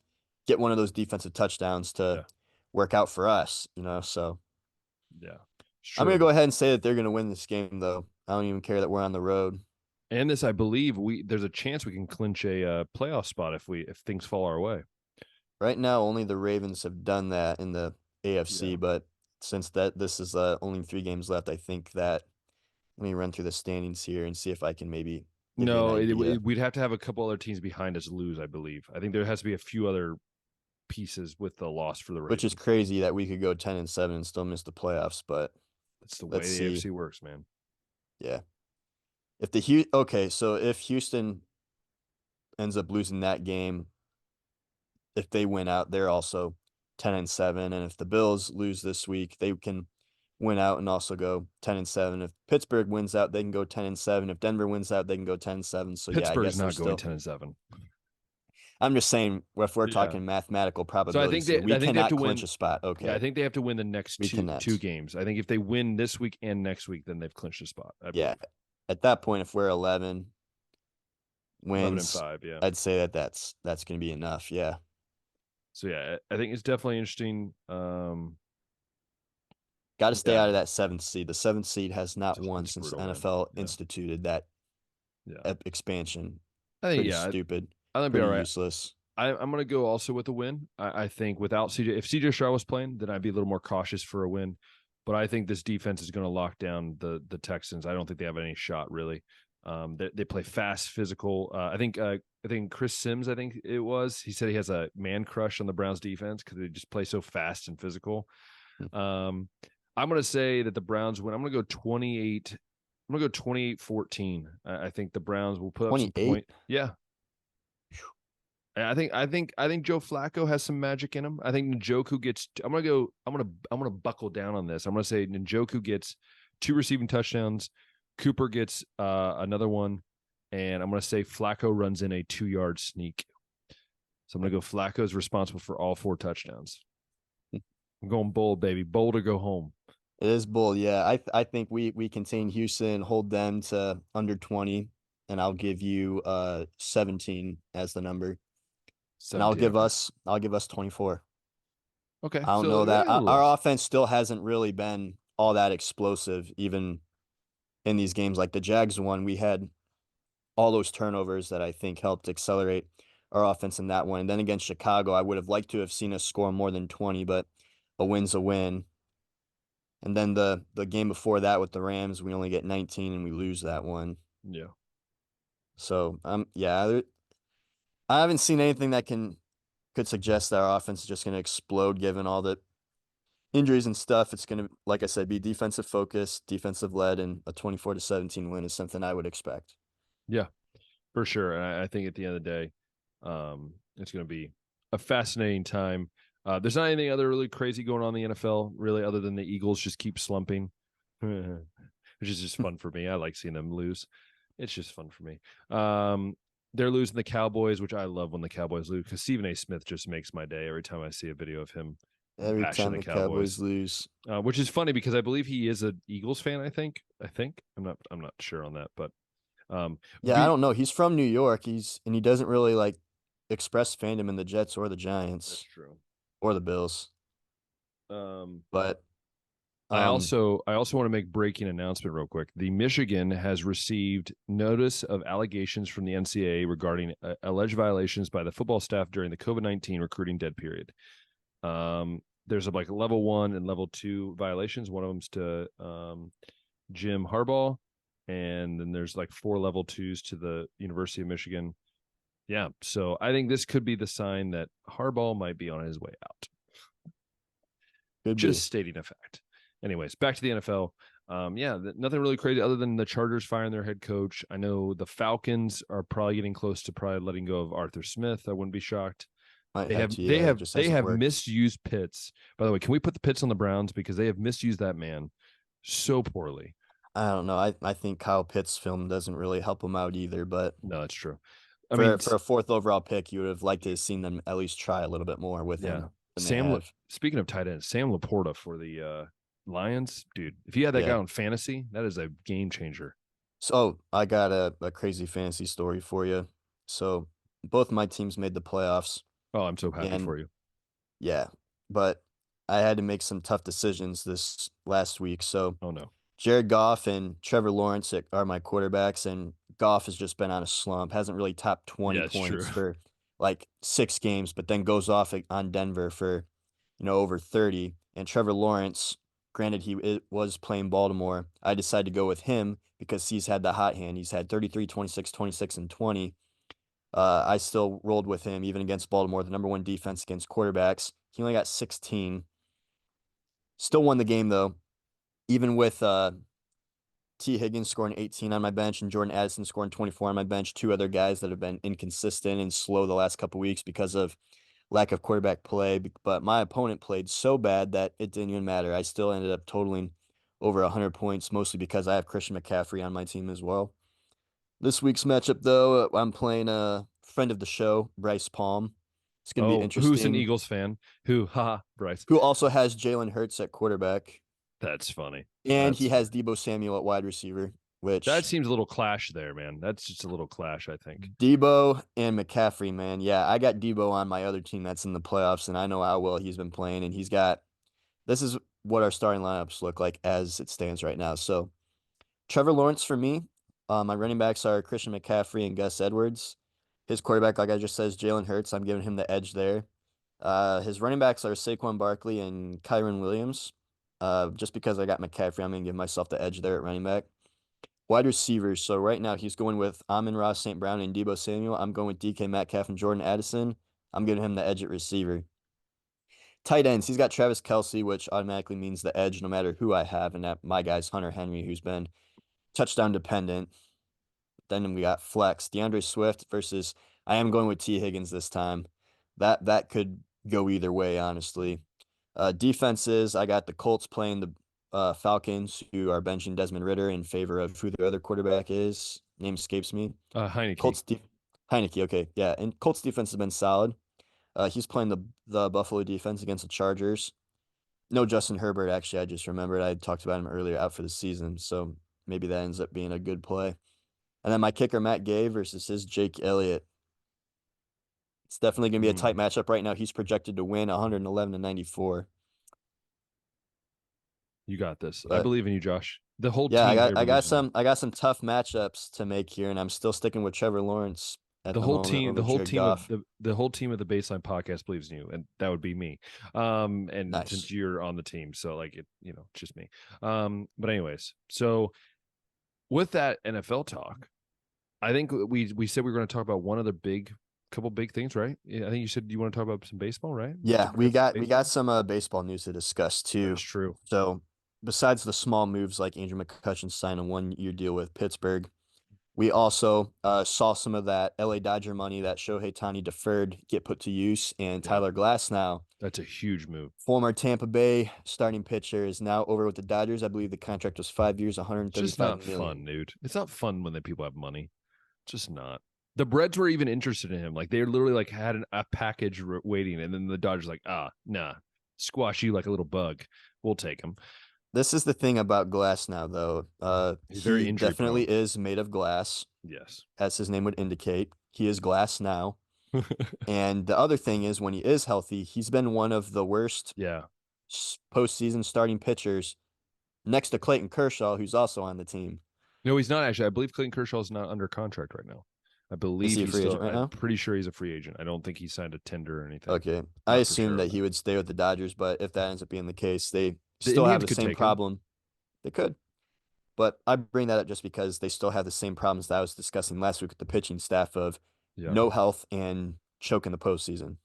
get one of those defensive touchdowns to yeah, work out for us. So yeah. It's I'm gonna true. go ahead and say that they're gonna win this game, though. I don't even care that we're on the road. And this, I believe, there's a chance we can clinch a playoff spot if things fall our way. Right now, only the Ravens have done that in the Yeah. AFC, but since this is only 3 games left, I think that let me run through the standings here and see if I can maybe give you an No, idea. we'd have to have a couple other teams behind us lose, I believe. I think there has to be a few other pieces with the loss for the Which is Ravens. crazy that we could go 10-7 and still miss the playoffs, but That's the way let's the see. AFC works, man. Yeah. Okay, so if Houston ends up losing that game, if they win out, they're also 10-7. And if the Bills lose this week, they can win out and also go 10-7. If Pittsburgh wins out, they can go 10-7. If Denver wins out, they can go 10-7. So yeah, I Pittsburgh's guess not there's going still. 10-7. I'm just saying, if we're Yeah. talking mathematical So probabilities here, we I think they have to cannot clinch win. a spot. Yeah, I Okay, think they have to win the next we two cannot. games. I think if they win this week and next week, then they've clinched a spot. I Yeah, believe at that point, if we're 11 11 and wins, 5. Yeah. I'd say that that's going to be enough. Yeah, So yeah, I think it's definitely interesting. got to stay Yeah, out of that 7th seed. The 7th seed has not won it's since brutal, the man. NFL Yeah, instituted that yeah. expansion. I think Pretty yeah, stupid, I think be all pretty right. useless. I'm gonna go also with a win. I think without CJ, if CJ Stroud was playing, then I'd be a little more cautious for a win. But I think this defense is going to lock down the Texans. I don't think they have any shot really. They play fast, physical. I think Chris Sims, I think it was. He said he has a man crush on the Browns defense because they just play so fast and physical. Hmm. Um, I'm going to say that the Browns win. I'm going to go 28. I'm going to go 28-14. I think the Browns will put up some 28. point. Yeah, I think Joe Flacco has some magic in him. I think Njoku gets. I'm gonna buckle down on this. I'm gonna say Njoku gets 2 receiving touchdowns. Cooper gets another one, and I'm gonna say Flacco runs in a 2-yard sneak. So I'm gonna go. Flacco is responsible for all 4 touchdowns. I'm going bold, baby. Bold or go home. It is bull. Yeah, I think we contain Houston, hold them to under 20, and I'll give you 17 as the number, and 17. Okay. I'll give us 24. Okay. I don't So know that a little our less. offense still hasn't really been all that explosive, even in these games. Like the Jags one, we had all those turnovers that I think helped accelerate our offense in that one. And then against Chicago, I would have liked to have seen us score more than 20, but a win's a win. And then the game before that with the Rams, we only get 19 and we lose that one. Yeah. So yeah, I haven't seen anything that could suggest that our offense is just going to explode given all the injuries and stuff. It's going to, like I said, be defensive focused, defensive led, and a 24-17 win is something I would expect. Yeah. For sure. And I think at the end of the day, it's going to be a fascinating time. There's not anything other really crazy going on in the NFL, really, other than the Eagles just keep slumping, which is just fun for me. I like seeing them lose. It's just fun for me. They're losing the Cowboys, which I love when the Cowboys lose because Stephen A. Smith just makes my day every time I see a video of him Every bashing time the the Cowboys Cowboys. lose. Which is funny because I believe he is an Eagles fan. I think I'm not sure on that, but Yeah, I don't know. He's from New York. He doesn't really like express fandom in the Jets or the That's Giants true. or the Bills. Um, But um I also want to make breaking announcement real quick. The Michigan has received notice of allegations from the NCAA regarding alleged violations by the football staff during the COVID-19 recruiting dead period. There's like level 1 and level 2 violations. One of them's to Jim Harbaugh, and then there's like 4 level 2s to the University of Michigan. Yeah, so I think this could be the sign that Harbaugh might be on his way out. could be. Just stating a fact. Anyways, back to the NFL. Yeah, nothing really crazy other than the Chargers firing their head coach. I know the Falcons are probably getting close to probably letting go of Arthur Smith. I wouldn't be shocked. Might They have have to, they yeah. It have just they hasn't have worked. misused Pitts. By the way, can we put the Pitts on the Browns because they have misused that man so poorly? I don't know. I think Kyle Pitts' film doesn't really help him out either. But No, that's true. I mean, for a fourth overall pick, you would have liked to have seen them at least try a little bit more with yeah. him than they have. Speaking of tight ends, Sam Laporta for the Lions, dude. If you had that guy Yeah. on fantasy, that is a game changer. So I got a crazy fantasy story for you. So both my teams made the playoffs, Oh, I'm so happy and for you. yeah, but I had to make some tough decisions this last week. So Oh no. Jared Goff and Trevor Lawrence are my quarterbacks, and Goff has just been on a slump. Hasn't really topped 20 Yeah, it's true. points for like 6 games, but then goes off on Denver for, over 30. And Trevor Lawrence, granted was playing Baltimore, I decided to go with him because he's had the hot hand. He's had 33, 26, 26, and 20. I still rolled with him even against Baltimore, the number one defense against quarterbacks. He only got 16. Still won the game though, even with T. Higgins scoring 18 on my bench and Jordan Addison scoring 24 on my bench. Two other guys that have been inconsistent and slow the last couple weeks because of lack of quarterback play. But my opponent played so bad that it didn't even matter. I still ended up totaling over 100 points, mostly because I have Christian McCaffrey on my team as well. This week's matchup, though, I'm playing a friend of the show, Bryce Palm. It's going to be Oh, who's an interesting. Eagles fan? Who? Ha, Bryce. Who also has Jalen Hurts at quarterback, That's funny. and That's he funny. has Debo Samuel at wide receiver, That which seems a little clash there, man. That's just a little clash, I think. Debo and McCaffrey, man. Yeah, I got Debo on my other team that's in the playoffs, and I know how well he's been playing. And this is what our starting lineups look like as it stands right now. So, Trevor Lawrence for me. My running backs are Christian McCaffrey and Gus Edwards. His quarterback, like I just said, is Jalen Hurts. I'm giving him the edge there. His running backs are Saquon Barkley and Kyron Williams. Just because I got McCaffrey, I'm going to give myself the edge there at running back. Wide receivers. So right now he's going with Amon-Ra St. Brown and Debo Samuel. I'm going with DK Metcalf and Jordan Addison. I'm giving him the edge at receiver. Tight ends. He's got Travis Kelce, which automatically means the edge no matter who I have. And that my guy's Hunter Henry, who's been touchdown dependent. Then we got flex. DeAndre Swift versus I am going with T. Higgins this time. That could go either way, honestly. Defenses, I got the Colts playing the Falcons, who are benching Desmond Ritter in favor of who their other quarterback is. Name escapes me. Heineke. Colts de Heineke, okay, yeah, and Colts defense has been solid. He's playing the Buffalo defense against the Chargers. No Justin Herbert, actually, I just remembered I talked about him earlier out for the season, so maybe that ends up being a good play. And then my kicker, Matt Gay versus his Jake Elliott. It's definitely going to be a tight Mm, matchup right now. He's projected to win 111 to 94. you got this. I But believe in you, Josh. The whole yeah, team here believes in you. I got some tough matchups to make here, and I'm still sticking with Trevor Lawrence at The the whole moment team, over Jared Goff. the whole team of the Baseline Podcast believes in you, and that would be me. And since Nice. you're on the team, so like it, it's just me. But anyways, so with that NFL talk, I think we said we were going to talk about one other couple big things, right? Yeah, I think you said you want to talk about some baseball, right? Yeah, We got some we got baseball. some baseball news to discuss That is too. true. So besides the small moves like Andrew McCutcheon signing a 1 year deal with Pittsburgh, we also saw some of that LA Dodger money that Shohei Tani deferred get put to use, and Yeah, Tyler Glass now, that's a huge move. former Tampa Bay starting pitcher, is now over with the Dodgers. I believe the contract was 5 years, It's just 135 not fun, million. dude. It's not fun when the people have money. It's just not. The Breads were even interested in him. Like they literally like had a package waiting, and then the Dodgers like, nah, squash you like a little bug. We'll take him. This is the thing about Glass now, though. He's very He injury prone. definitely is made of glass, Yes. as his name would indicate. He is glass now. And the other thing is, when he is healthy, he's been one of the worst Yeah. postseason starting pitchers next to Clayton Kershaw, who's also on the team. No, he's not actually. I believe Clayton Kershaw is not under contract right now. I Is believe he a he's free still. agent right I'm now? pretty sure he's a free agent. I don't think he signed a tender or anything. Okay. I Not for assumed sure that on he that. would stay with the Dodgers, but if that ends up being the case, they The still have Indians the could same take him. problem. They could. But I bring that up just because they still have the same problems that I was discussing last week with the pitching staff of Yeah, no health and choke in the postseason.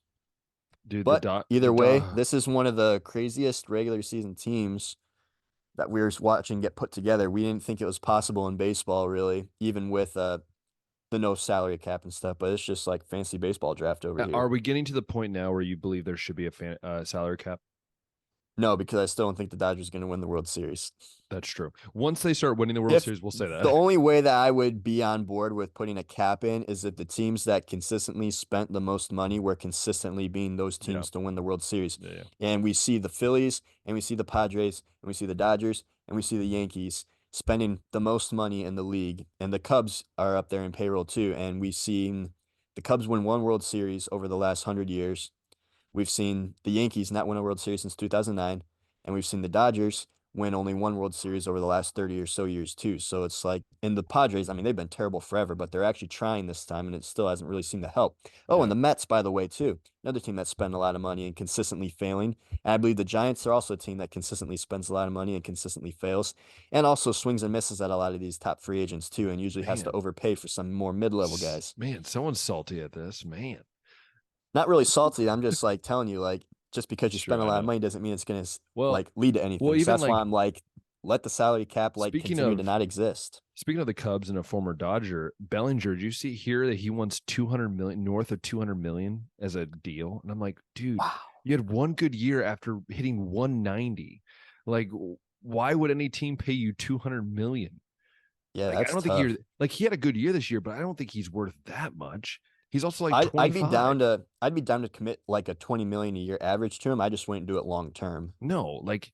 dude. But The either way, dot. this is one of the craziest regular season teams that we were watching get put together. We didn't think it was possible in baseball, really, even with the no salary cap and stuff, but it's just like fancy baseball draft over Are here. we getting to the point now where you believe there should be a salary cap? No, because I still don't think the Dodgers are going to win the World Series. That's true. Once they start winning the World If Series, we'll say the that. only way that I would be on board with putting a cap in is if the teams that consistently spent the most money were consistently being those Yeah, teams to win the World Series. yeah, yeah. And we see the Phillies, and we see the Padres, and we see the Dodgers, and we see the Yankees spending the most money in the league. And the Cubs are up there in payroll too. And we've seen the Cubs win one World Series over the last 100 years. We've seen the Yankees not win a World Series since 2009, and we've seen the Dodgers win only one World Series over the last 30 or so years too. So it's like, and the Padres, I mean, they've been terrible forever, but they're actually trying this time, and it still hasn't really seemed to help. Oh, and Yeah. the Mets, by the way, too, another team that spent a lot of money and consistently failing. And I believe the Giants are also a team that consistently spends a lot of money and consistently fails, and also swings and misses at a lot of these top free agents too, and usually has to Man, overpay for some more mid-level guys. man, someone's salty at this, man. Not really salty. I'm just like telling you, like, just because you Sure, spend a I lot of know. money doesn't mean it's gonna Well, like lead to well, anything. So even that's why like I'm like, let the salary cap like speaking continue to of not exist. speaking of the Cubs and a former Dodger, Bellinger, did you see here that he wants 200 million, north of 200 million as a deal? And I'm like, dude, Wow. you had one good year after hitting 190. Like, why would any team pay you 200 million? Yeah, Like, I that's don't think he tough. like he had a good year this year, but I don't think he's worth that much. He's also like I'd be down to commit like a 20 million a year average to him. I just wouldn't do it long term. no, like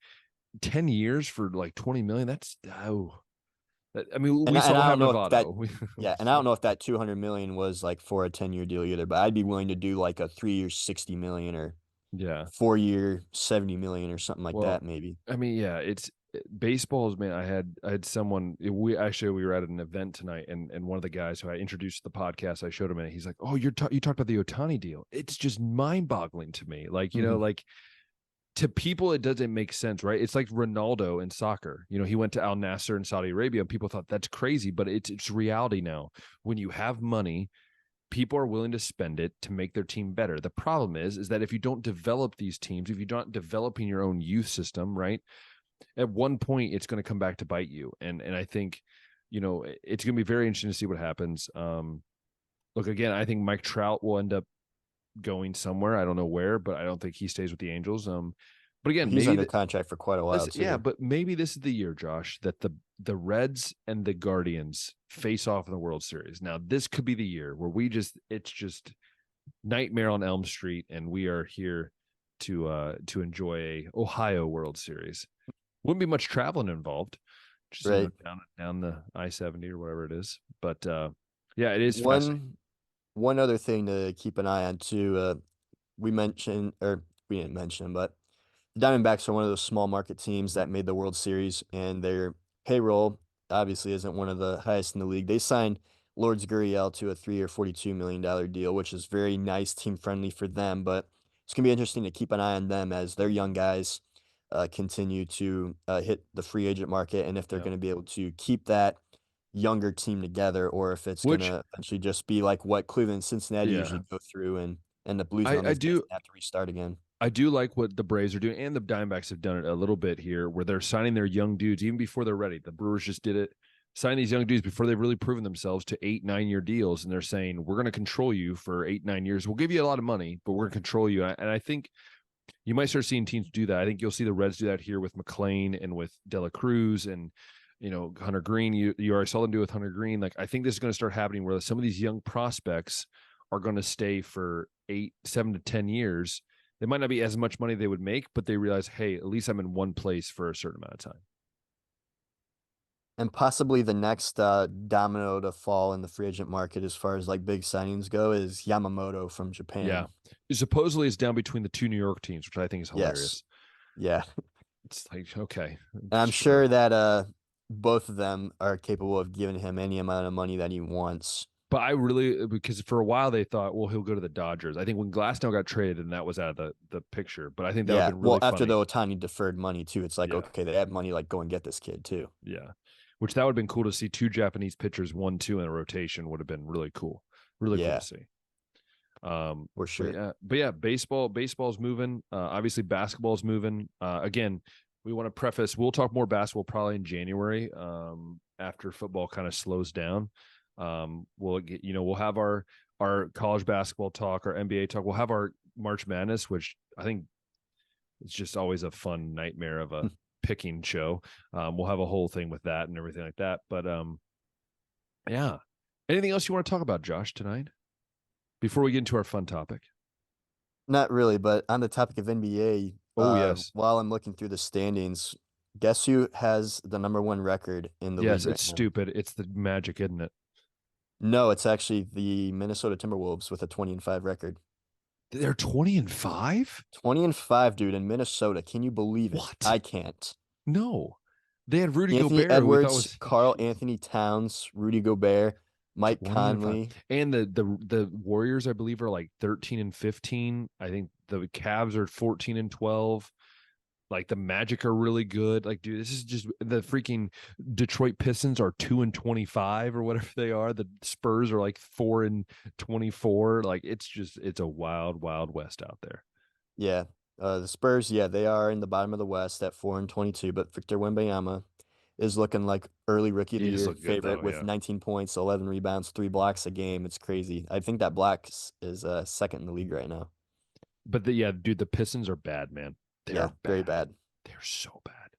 10 years for like 20 million. That's I mean, we And saw what I don't happened to know if that Votto. yeah, and I don't know if that 200 million was like for a 10-year deal either, but I'd be willing to do like a 3-year 60 million or Yeah. 4-year 70 million or something like Well, that maybe. I mean, yeah, it's baseball's man. I had someone we were at an event tonight, and one of the guys who I introduced to the podcast, I showed him and he's like, "Oh, you talked about the Otani deal. It's just mind boggling to me. Like, Mhm. like to people, it doesn't make sense, right? It's like Ronaldo in soccer. He went to Al Nasser in Saudi Arabia, and people thought that's crazy, but it's reality now. When you have money, people are willing to spend it to make their team better. The problem is that if you don't develop these teams, if you're not developing your own youth system, right? At one point it's going to come back to bite you. And I think, it's going to be very interesting to see what happens. Look, again, I think Mike Trout will end up going somewhere. I don't know where, but I don't think he stays with the Angels. But again, He's maybe under contract for quite a while yeah, too. but maybe this is the year, Josh, that the Reds and the Guardians face off in the World Series. Now, this could be the year where it's just nightmare on Elm Street, and we are here to enjoy a Ohio World Series. Wouldn't be much traveling involved, just Right. down the I-70 or whatever it is. But yeah, it is fascinating. One other thing to keep an eye on too, we mentioned or we didn't mention, but the Diamondbacks are one of those small market teams that made the World Series, and their payroll obviously isn't one of the highest in the league. They signed Lourdes Gurriel to a 3-year, $42 million deal, which is very nice, team friendly for them. But it's gonna be interesting to keep an eye on them as their young guys continue to hit the free agent market, and if they're Yeah. going to be able to keep that younger team together, or if it's going Which to eventually just be like what Cleveland and Cincinnati yeah, usually go through and end up losing I, on I those guys do and have to restart again. I do like what the Braves are doing, and the Diamondbacks have done it a little bit here, where they're signing their young dudes even before they're ready. The Brewers just did it, signing these young dudes before they've really proven themselves to 8-9 year deals, and they're saying we're going to control you for 8-9 years. We'll give you a lot of money, but we're going to control you. And I think you might start seeing teams do that. I think you'll see the Reds do that here with McLean and with Dela Cruz and Hunter Green. You already saw them do with Hunter Green. Like, I think this is going to start happening where some of these young prospects are going to stay for 8, 7 to 10 years. They might not be as much money they would make, but they realize, hey, at least I'm in one place for a certain amount of time. And possibly the next domino to fall in the free agent market as far as like big signings go is Yamamoto from Yeah. Japan. Supposedly it's down between the two New York teams, which I think is Yes. hilarious. Yeah. It's like, okay, And I'm sure. sure that both of them are capable of giving him any amount of money that he wants. But I really, because for a while they thought, well, he'll go to the Dodgers. I think when Glasnow got traded, and that was out of the picture. But I think that would have Yeah. been Well, really after funny. the Otani deferred money too, it's like, Yeah. okay, they have money, like go and get this kid too. Yeah. Which that would have been cool to see two Japanese pitchers, 1-2 in a rotation would have been really cool. Really cool to Yeah, see. for sure. But yeah, baseball's moving. Obviously basketball's moving. Again, we want to preface, we'll talk more basketball probably in January, after football kind of slows down. We'll get, we'll have our college basketball talk, our NBA talk. We'll have our March Madness, which I think it's just always a fun nightmare of a picking show. We'll have a whole thing with that and everything like that. But yeah. Anything else you want to talk about, Josh, tonight before we get into our fun topic? Not really, but on the topic of NBA, Oh yes, while I'm looking through the standings, guess who has the number one record in the yes. league It's right now? stupid. It's the Magic, isn't it? No, it's actually the Minnesota Timberwolves with a 20-5 record. They're 20-5. 20-5, dude, in Minnesota. Can you believe it? What? I can't. No, they had Rudy Anthony Gobert, who we thought Edwards, was Carl jeez, Anthony Towns, Rudy Gobert, Mike 20-5, Conley. and the Warriors, I believe, are like 13-15. I think the Cavs are 14-12. Like the Magic are really good. Like, dude, this is just the freaking Detroit Pistons are 2-25 or whatever they are. The Spurs are like 4-24. Like it's a wild, wild west out there. Yeah. The Spurs, yeah, they are in the bottom of the West at 4-22, but Victor Wembanyama is looking like early rookie of the He is year looking good favorite though, with yeah. 19 points, 11 rebounds, 3 blocks a game. It's crazy. I think that blacks is second in the league right now. But yeah, dude, the Pistons are bad, man. They're Yeah, very bad. bad. They're so bad.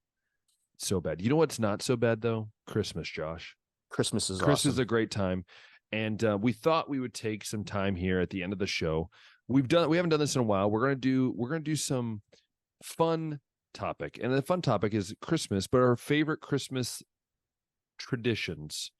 So bad. You know what's not so bad though? Christmas, Josh. Christmas is Christmas is awesome. a great time, and we thought we would take some time here at the end of the show. We haven't done this in a while. We're gonna do some fun topic, and the fun topic is Christmas, but our favorite Christmas traditions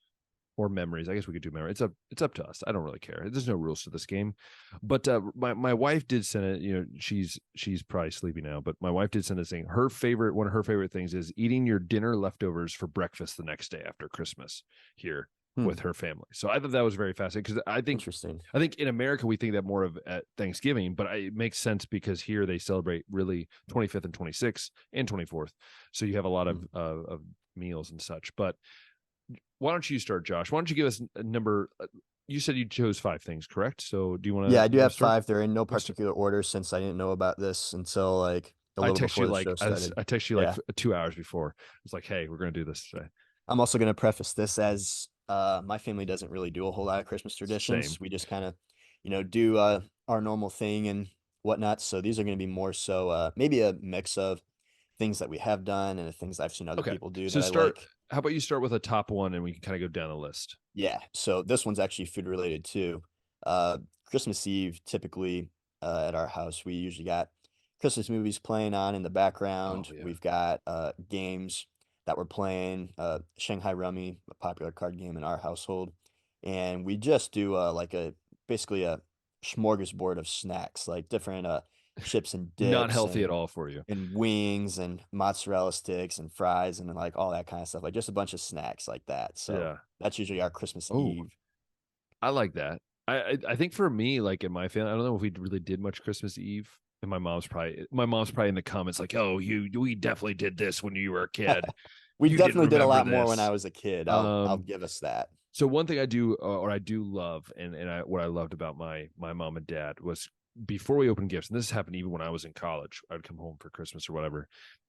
or memories. I guess we could do memory. It's up to us. I don't really care. There's no rules to this game. But my wife did send it. She's probably sleepy now, but my wife did send this thing. One of her favorite things is eating your dinner leftovers for breakfast the next day after Christmas here with Hmm, her family. So I thought that was very fascinating because interesting. I think in America we think that more of at Thanksgiving, but it makes sense because here they celebrate really 25th and 26th and 24th. So you have a lot Hmm. of meals and such. But why don't you start, Josh? Why don't you give us a number? You said you chose 5 things, correct? So do you want Yeah, to I do have start? five. They're in no Let's start. particular order since I didn't know about this until like a I little text you before the like show started. I text you like Yeah. 2 hours before. It's like, hey, we're gonna do this today. I'm also going to preface this as my family doesn't really do a whole lot of Christmas Same. traditions. We just kind of, do our normal thing and whatnot. So these are going to be more so maybe a mix of things that we have done and the things I've seen other Okay. people do So that I start. like. How about you start with a top one, and we can kind of go down the list. Yeah. So this one's actually food related too. Uh, Christmas Eve, typically at our house, we usually got Christmas movies playing on in the Oh background. yeah. We've got games that we're playing, Shanghai Rummy, a popular card game in our household. And we just do like basically a smorgasbord of snacks, like different chips and Not dips healthy at all for you. and wings and mozzarella sticks and fries and like all that kind of stuff, like just a bunch of snacks like that. So Yeah. that's usually our Christmas Oh, Eve. I like that. I think for me, like in my family, I don't know if we really did much Christmas Eve. And my mom's probably in the comments like, "Oh, we definitely did this when you were a kid. We You didn't definitely did a remember lot more when I this." was a kid. I'll Um, give us that. so one thing I do or I do love, and what I loved about my mom and dad was before we opened gifts, and this happened even when I was in college. I'd come home for Christmas or whatever.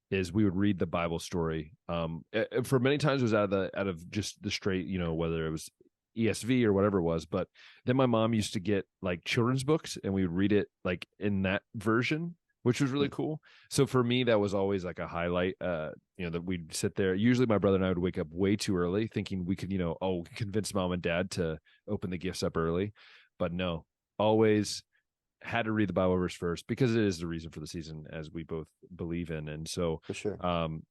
Is we would read the Bible story. For many times it was out of just the straight, whether it was ESV or whatever it was. But then my mom used to get like children's books, and we would read it like in that version, which was really Hmm. cool. So for me, that was always like a highlight. That we'd sit there. Usually, my brother and I would wake up way too early, thinking we could, convince mom and dad to open the gifts up early. But no, always had to read the Bible verse first because it is the reason for the season, as we both believe in. And so For sure.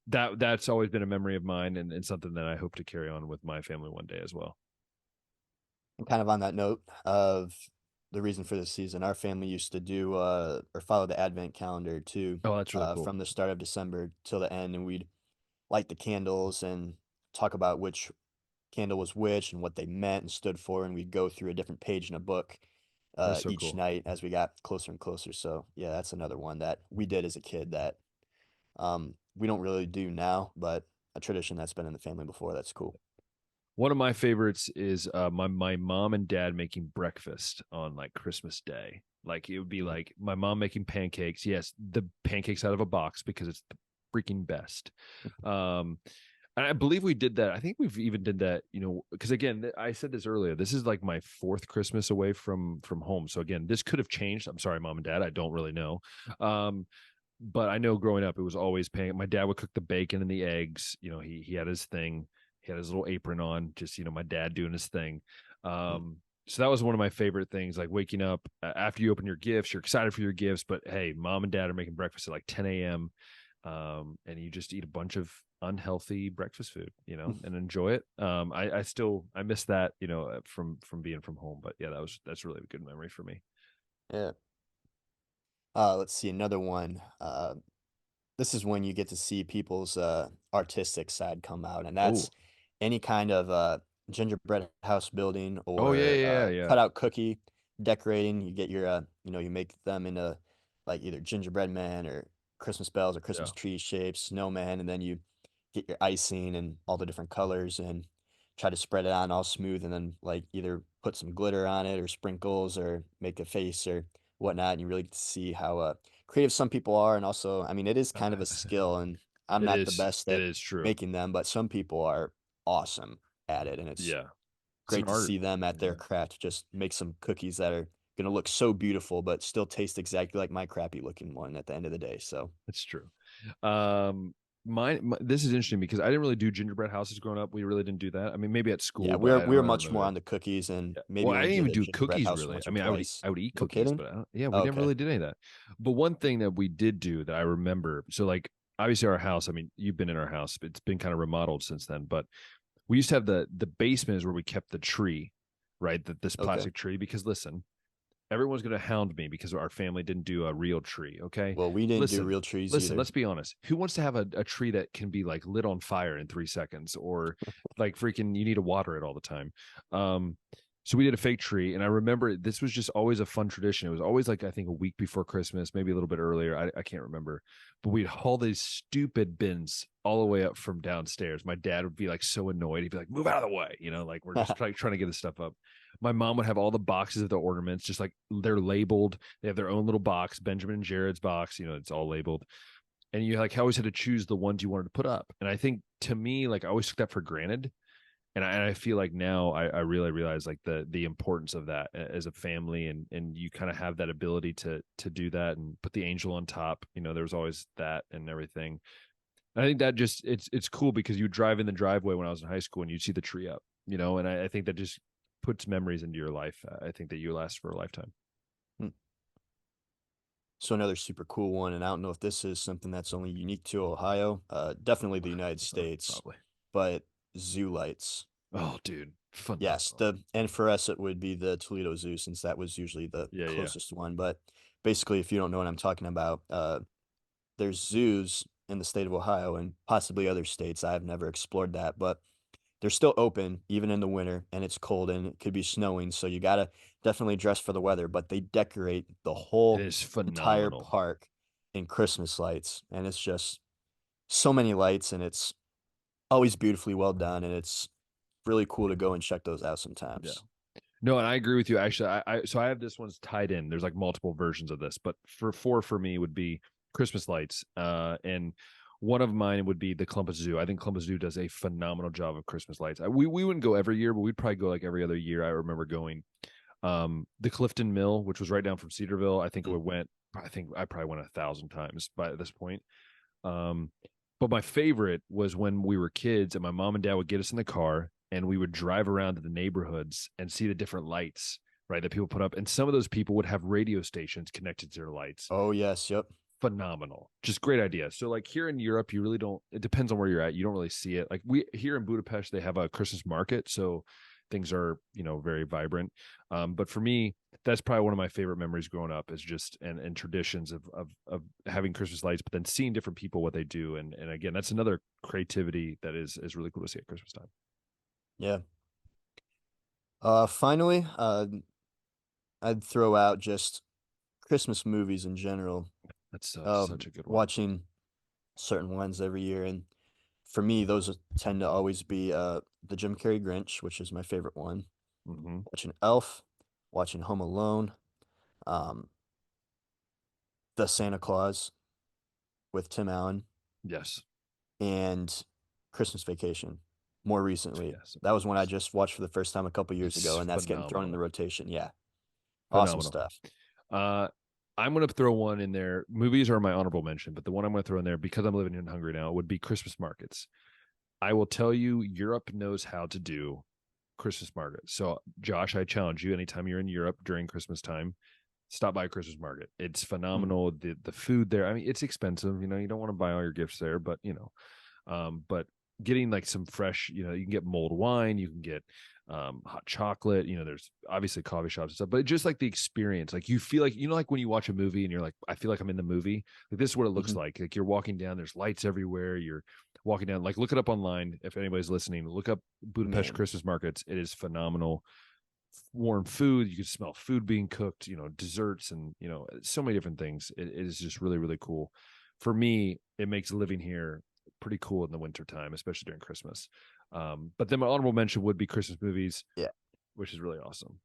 that's always been a memory of mine, and something that I hope to carry on with my family one day as well. And kind of on that note of the reason for this season, our family used to do or follow the Advent calendar too, Oh, that's really cool. from the start of December till the end, and we'd light the candles and talk about which candle was which and what they meant and stood for, and we'd go through a different page in a book That's so each cool. night as we got closer and closer. So yeah, that's another one that we did as a kid that we don't really do now, but a tradition that's been in the family before. That's cool. One of my favorites is my mom and dad making breakfast on like Christmas Day. Like it would be Mm. like my mom making pancakes. Yes, the pancakes out of a box because it's the freaking best. Um, And I believe we did that. I think we've even did that, because again, I said this earlier. This is like my fourth Christmas away from home. So again, this could have changed. I'm sorry, mom and dad. I don't really know. Um, but I know growing up, it was always paying. My dad would cook the bacon and the eggs. He had his thing. He had his little apron on. Just my dad doing his thing. Mm. So that was one of my favorite things. Like waking up after you open your gifts, you're excited for your gifts, but hey, mom and dad are making breakfast at like 10 a.m. And you just eat a bunch of unhealthy breakfast food, and enjoy it. I miss that, from being from home. But yeah, that's really a good memory for me. Yeah. Let's see another one. This is when you get to see people's artistic side come out, and Oh, that's any kind of gingerbread house building oh yeah, or yeah, yeah. cutout cookie decorating. You get your, you make them into like either gingerbread man or Christmas bells or Yeah. Christmas tree shapes, snowman, and then you get your icing and all the different colors and try to spread it on all smooth, and then like either put some glitter on it or sprinkles or make a face or whatnot. And you really get to see how creative some people are, and also, I mean, it is kind of a skill, and I'm It not the is. best It at is true. making them, but some people are awesome at it, and it's Yeah. It's an great to art. see them at their Yeah. craft just make some cookies that are gonna look so beautiful, but still taste exactly like my crappy looking one at the end of the day. So It's true. Um, this is interesting because I didn't really do gingerbread houses growing up. We really didn't do that. I mean, maybe at yeah, school, but we're I don't we're really much more remember. on the cookies, and Yeah. maybe Well, I only didn't did even a do gingerbread cookies house really. once I or mean, twice. I would eat No cookies, kidding? but yeah, we never Okay. really did any of that. But one thing that we did do that I remember, so like obviously our house, I mean, you've been in our house, it's been kind of remodeled since then, but we used to have the basement is where we kept the tree, right? That this Okay. plastic tree, because listen, everyone's going to hound me because our family didn't do a real tree. Okay. Well, we didn't do Listen, real trees listen, either. let's be honest. Who wants to have a tree that can be like lit on fire in 3 seconds or like freaking you need to water it all the time? Um, so we did a fake tree, and I remember this was just always a fun tradition. It was always like I think a week before Christmas, maybe a little bit earlier. I can't remember, but we'd haul these stupid bins all the way up from downstairs. My dad would be like so annoyed. He'd be like, "Move out of the way," like we're just trying to get this stuff up. My mom would have all the boxes of the ornaments, just like they're labeled. They have their own little box, Benjamin and Jared's box. It's all labeled, and you like always had to choose the ones you wanted to put up. And I think to me, like I always took that for granted. And I feel like now I really realize like the importance of that as a family, and you kind of have that ability to do that and put the angel on top. There was always that and everything. And I think that just it's cool because you drive in the driveway when I was in high school and you'd see the tree up, and I think that just puts memories into your life. I think that you last for a lifetime. Hmm. So another super cool one, and I don't know if this is something that's only unique to Ohio, definitely the United States, Probably. but zoo lights. Oh, dude, Yes, phenomenal. and for us it would be the Toledo Zoo since that was usually the Yeah, yeah. closest one. But basically, if you don't know what I'm talking about, there's zoos in the state of Ohio and possibly other states. I've never explored that, but they're still open even in the winter and it's cold and it could be snowing. So you gotta definitely dress for the weather, but they decorate the It whole is entire phenomenal. park in Christmas lights. And it's just so many lights and it's always beautifully well done. And it's really cool to go and check those out Yeah. sometimes. No, and I agree with you. Actually, so I have this one's tied in. There's like multiple versions of this, but for me would be Christmas lights. And one of mine would be the Columbus Zoo. I think Columbus Zoo does a phenomenal job of Christmas lights. We wouldn't go every year, but we'd probably go like every other year. I remember going. The Clifton Mill, which was right down from Cedarville. I think Mm. we went. I think I probably went 1,000 times by this point. Um, but my favorite was when we were kids and my mom and dad would get us in the car and we would drive around to the neighborhoods and see the different lights, right, that people put up. And some of those people would have radio stations connected to their lights. Oh, yes. Yep. Phenomenal. Just great idea. So like here in Europe, you really don't, it depends on where you're at. You don't really see it. Like we here in Budapest, they have a Christmas market. So things are, very vibrant. But for me, that's probably one of my favorite memories growing up is just and traditions of having Christmas lights, but then seeing different people what they do. And again, that's another creativity that is really cool to see at Christmas time. Yeah. Finally, I'd throw out just Christmas movies in general. That's such a good one. Watching certain ones every year, and for me, those tend to always be the Jim Carrey Grinch, which is my favorite one. Mm-hmm. Watching Elf, watching Home Alone, um, The Santa Claus with Tim Allen, Yes. and Christmas Vacation more recently. Yes, of That was one I course. just watched for the first time a couple years ago, It's and that's getting thrown in the phenomenal. rotation. Yeah, awesome Phenomenal. stuff. Uh, I'm going to throw one in there. Movies are my honorable mention, but the one I'm going to throw in there because I'm living in Hungary now would be Christmas markets. I will tell you, Europe knows how to do Christmas markets. So, Josh, I challenge you anytime you're in Europe during Christmas time, stop by a Christmas market. It's Mhm. phenomenal. The food there, I mean, it's expensive. You don't want to buy all your gifts there, but but getting like some fresh, you can get mulled wine, you can get hot chocolate, there's obviously coffee shops and stuff, but just like the experience, like you feel like, like when you watch a movie and you're like, I feel like I'm in the movie, like this is what it looks Mhm. like you're walking down, there's lights everywhere, you're walking down, like look it up online if anybody's listening, look up Budapest Man, Christmas markets. It is phenomenal. Warm food, you can smell food being cooked, desserts, and so many different things. It is just really, really cool. For me, it makes living here pretty cool in the winter time, especially during Christmas. But then my honorable mention would be Christmas movies, yeah, which is really awesome.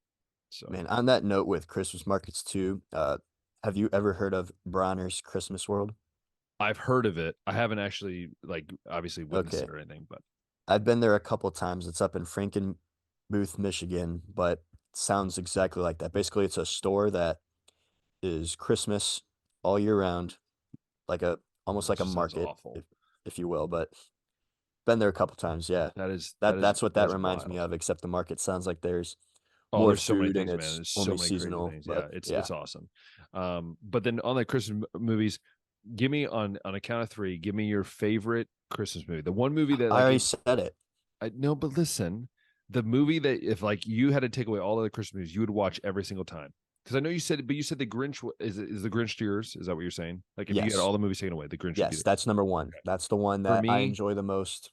So man. On that note, with Christmas markets too, have you ever heard of Bronner's Christmas World? I've heard of it. I haven't actually like obviously witnessed Okay, it or anything, but I've been there a couple times. It's up in Frankenmuth, Michigan, but sounds exactly like that. Basically, it's a store that is Christmas all year round, like a almost that like a just sounds market, awful. if you will. But been there a couple times, yeah. That is that That is that's what that that is reminds me wild. of, except the market sounds like there's Oh, more there's so many food and things, man. it's There's so only many crazy seasonal, things. but Yeah, it's yeah. it's awesome. But then on the Christmas movies, give me on a count of three, give me your favorite Christmas movie. The one movie that I like already if said it. I no, but listen, the movie that if like you had to take away all of the Christmas movies, you would watch every single time. Because I know you said, but you said the Grinch is the Grinch yours? Is that what you're saying? Like if you had Yes. all the movies taken away, the Grinch would be Yes, there. that's number one. Okay. That's the one For that I me, enjoy the most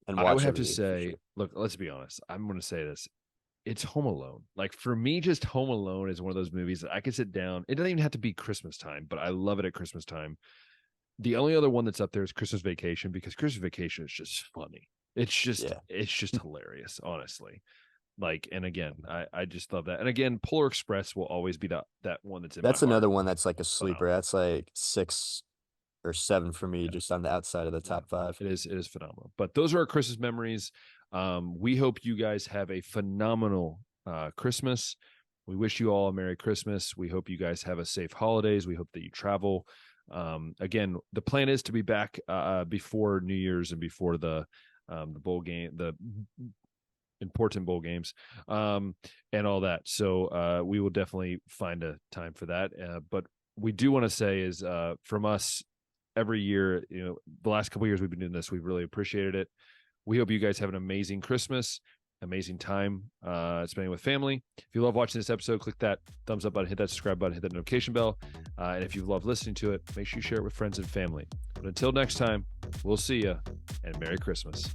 and I would watch have every to year for say, sure. look, let's be honest. I'm going to say this. It's Home Alone. Like for me, just Home Alone is one of those movies that I can sit down. It doesn't even have to be Christmas time, but I love it at Christmas time. The only other one that's up there is Christmas Vacation because Christmas Vacation is just funny. Yeah. It's just hilarious, honestly. Like, and again, I just love that. And again, Polar Express will always be that one that's in my That's heart. another one that's like a sleeper. Phenomenal. That's like 6 or 7 for me, Yeah. just on the outside of the Yeah, top 5. it is phenomenal. But those are our Christmas memories. We hope you guys have a phenomenal Christmas. We wish you all a Merry Christmas. We hope you guys have a safe holidays. We hope that you travel. Again, the plan is to be back before New Year's and before the bowl game, the important bowl games, and all that. So we will definitely find a time for that. But we do want to say is from us every year, the last couple of years we've been doing this, we've really appreciated it. We hope you guys have an amazing Christmas, amazing time spending with family. If you love watching this episode, click that thumbs up button, hit that subscribe button, hit that notification bell. And if you love listening to it, make sure you share it with friends and family. But until next time, we'll see you and Merry Christmas.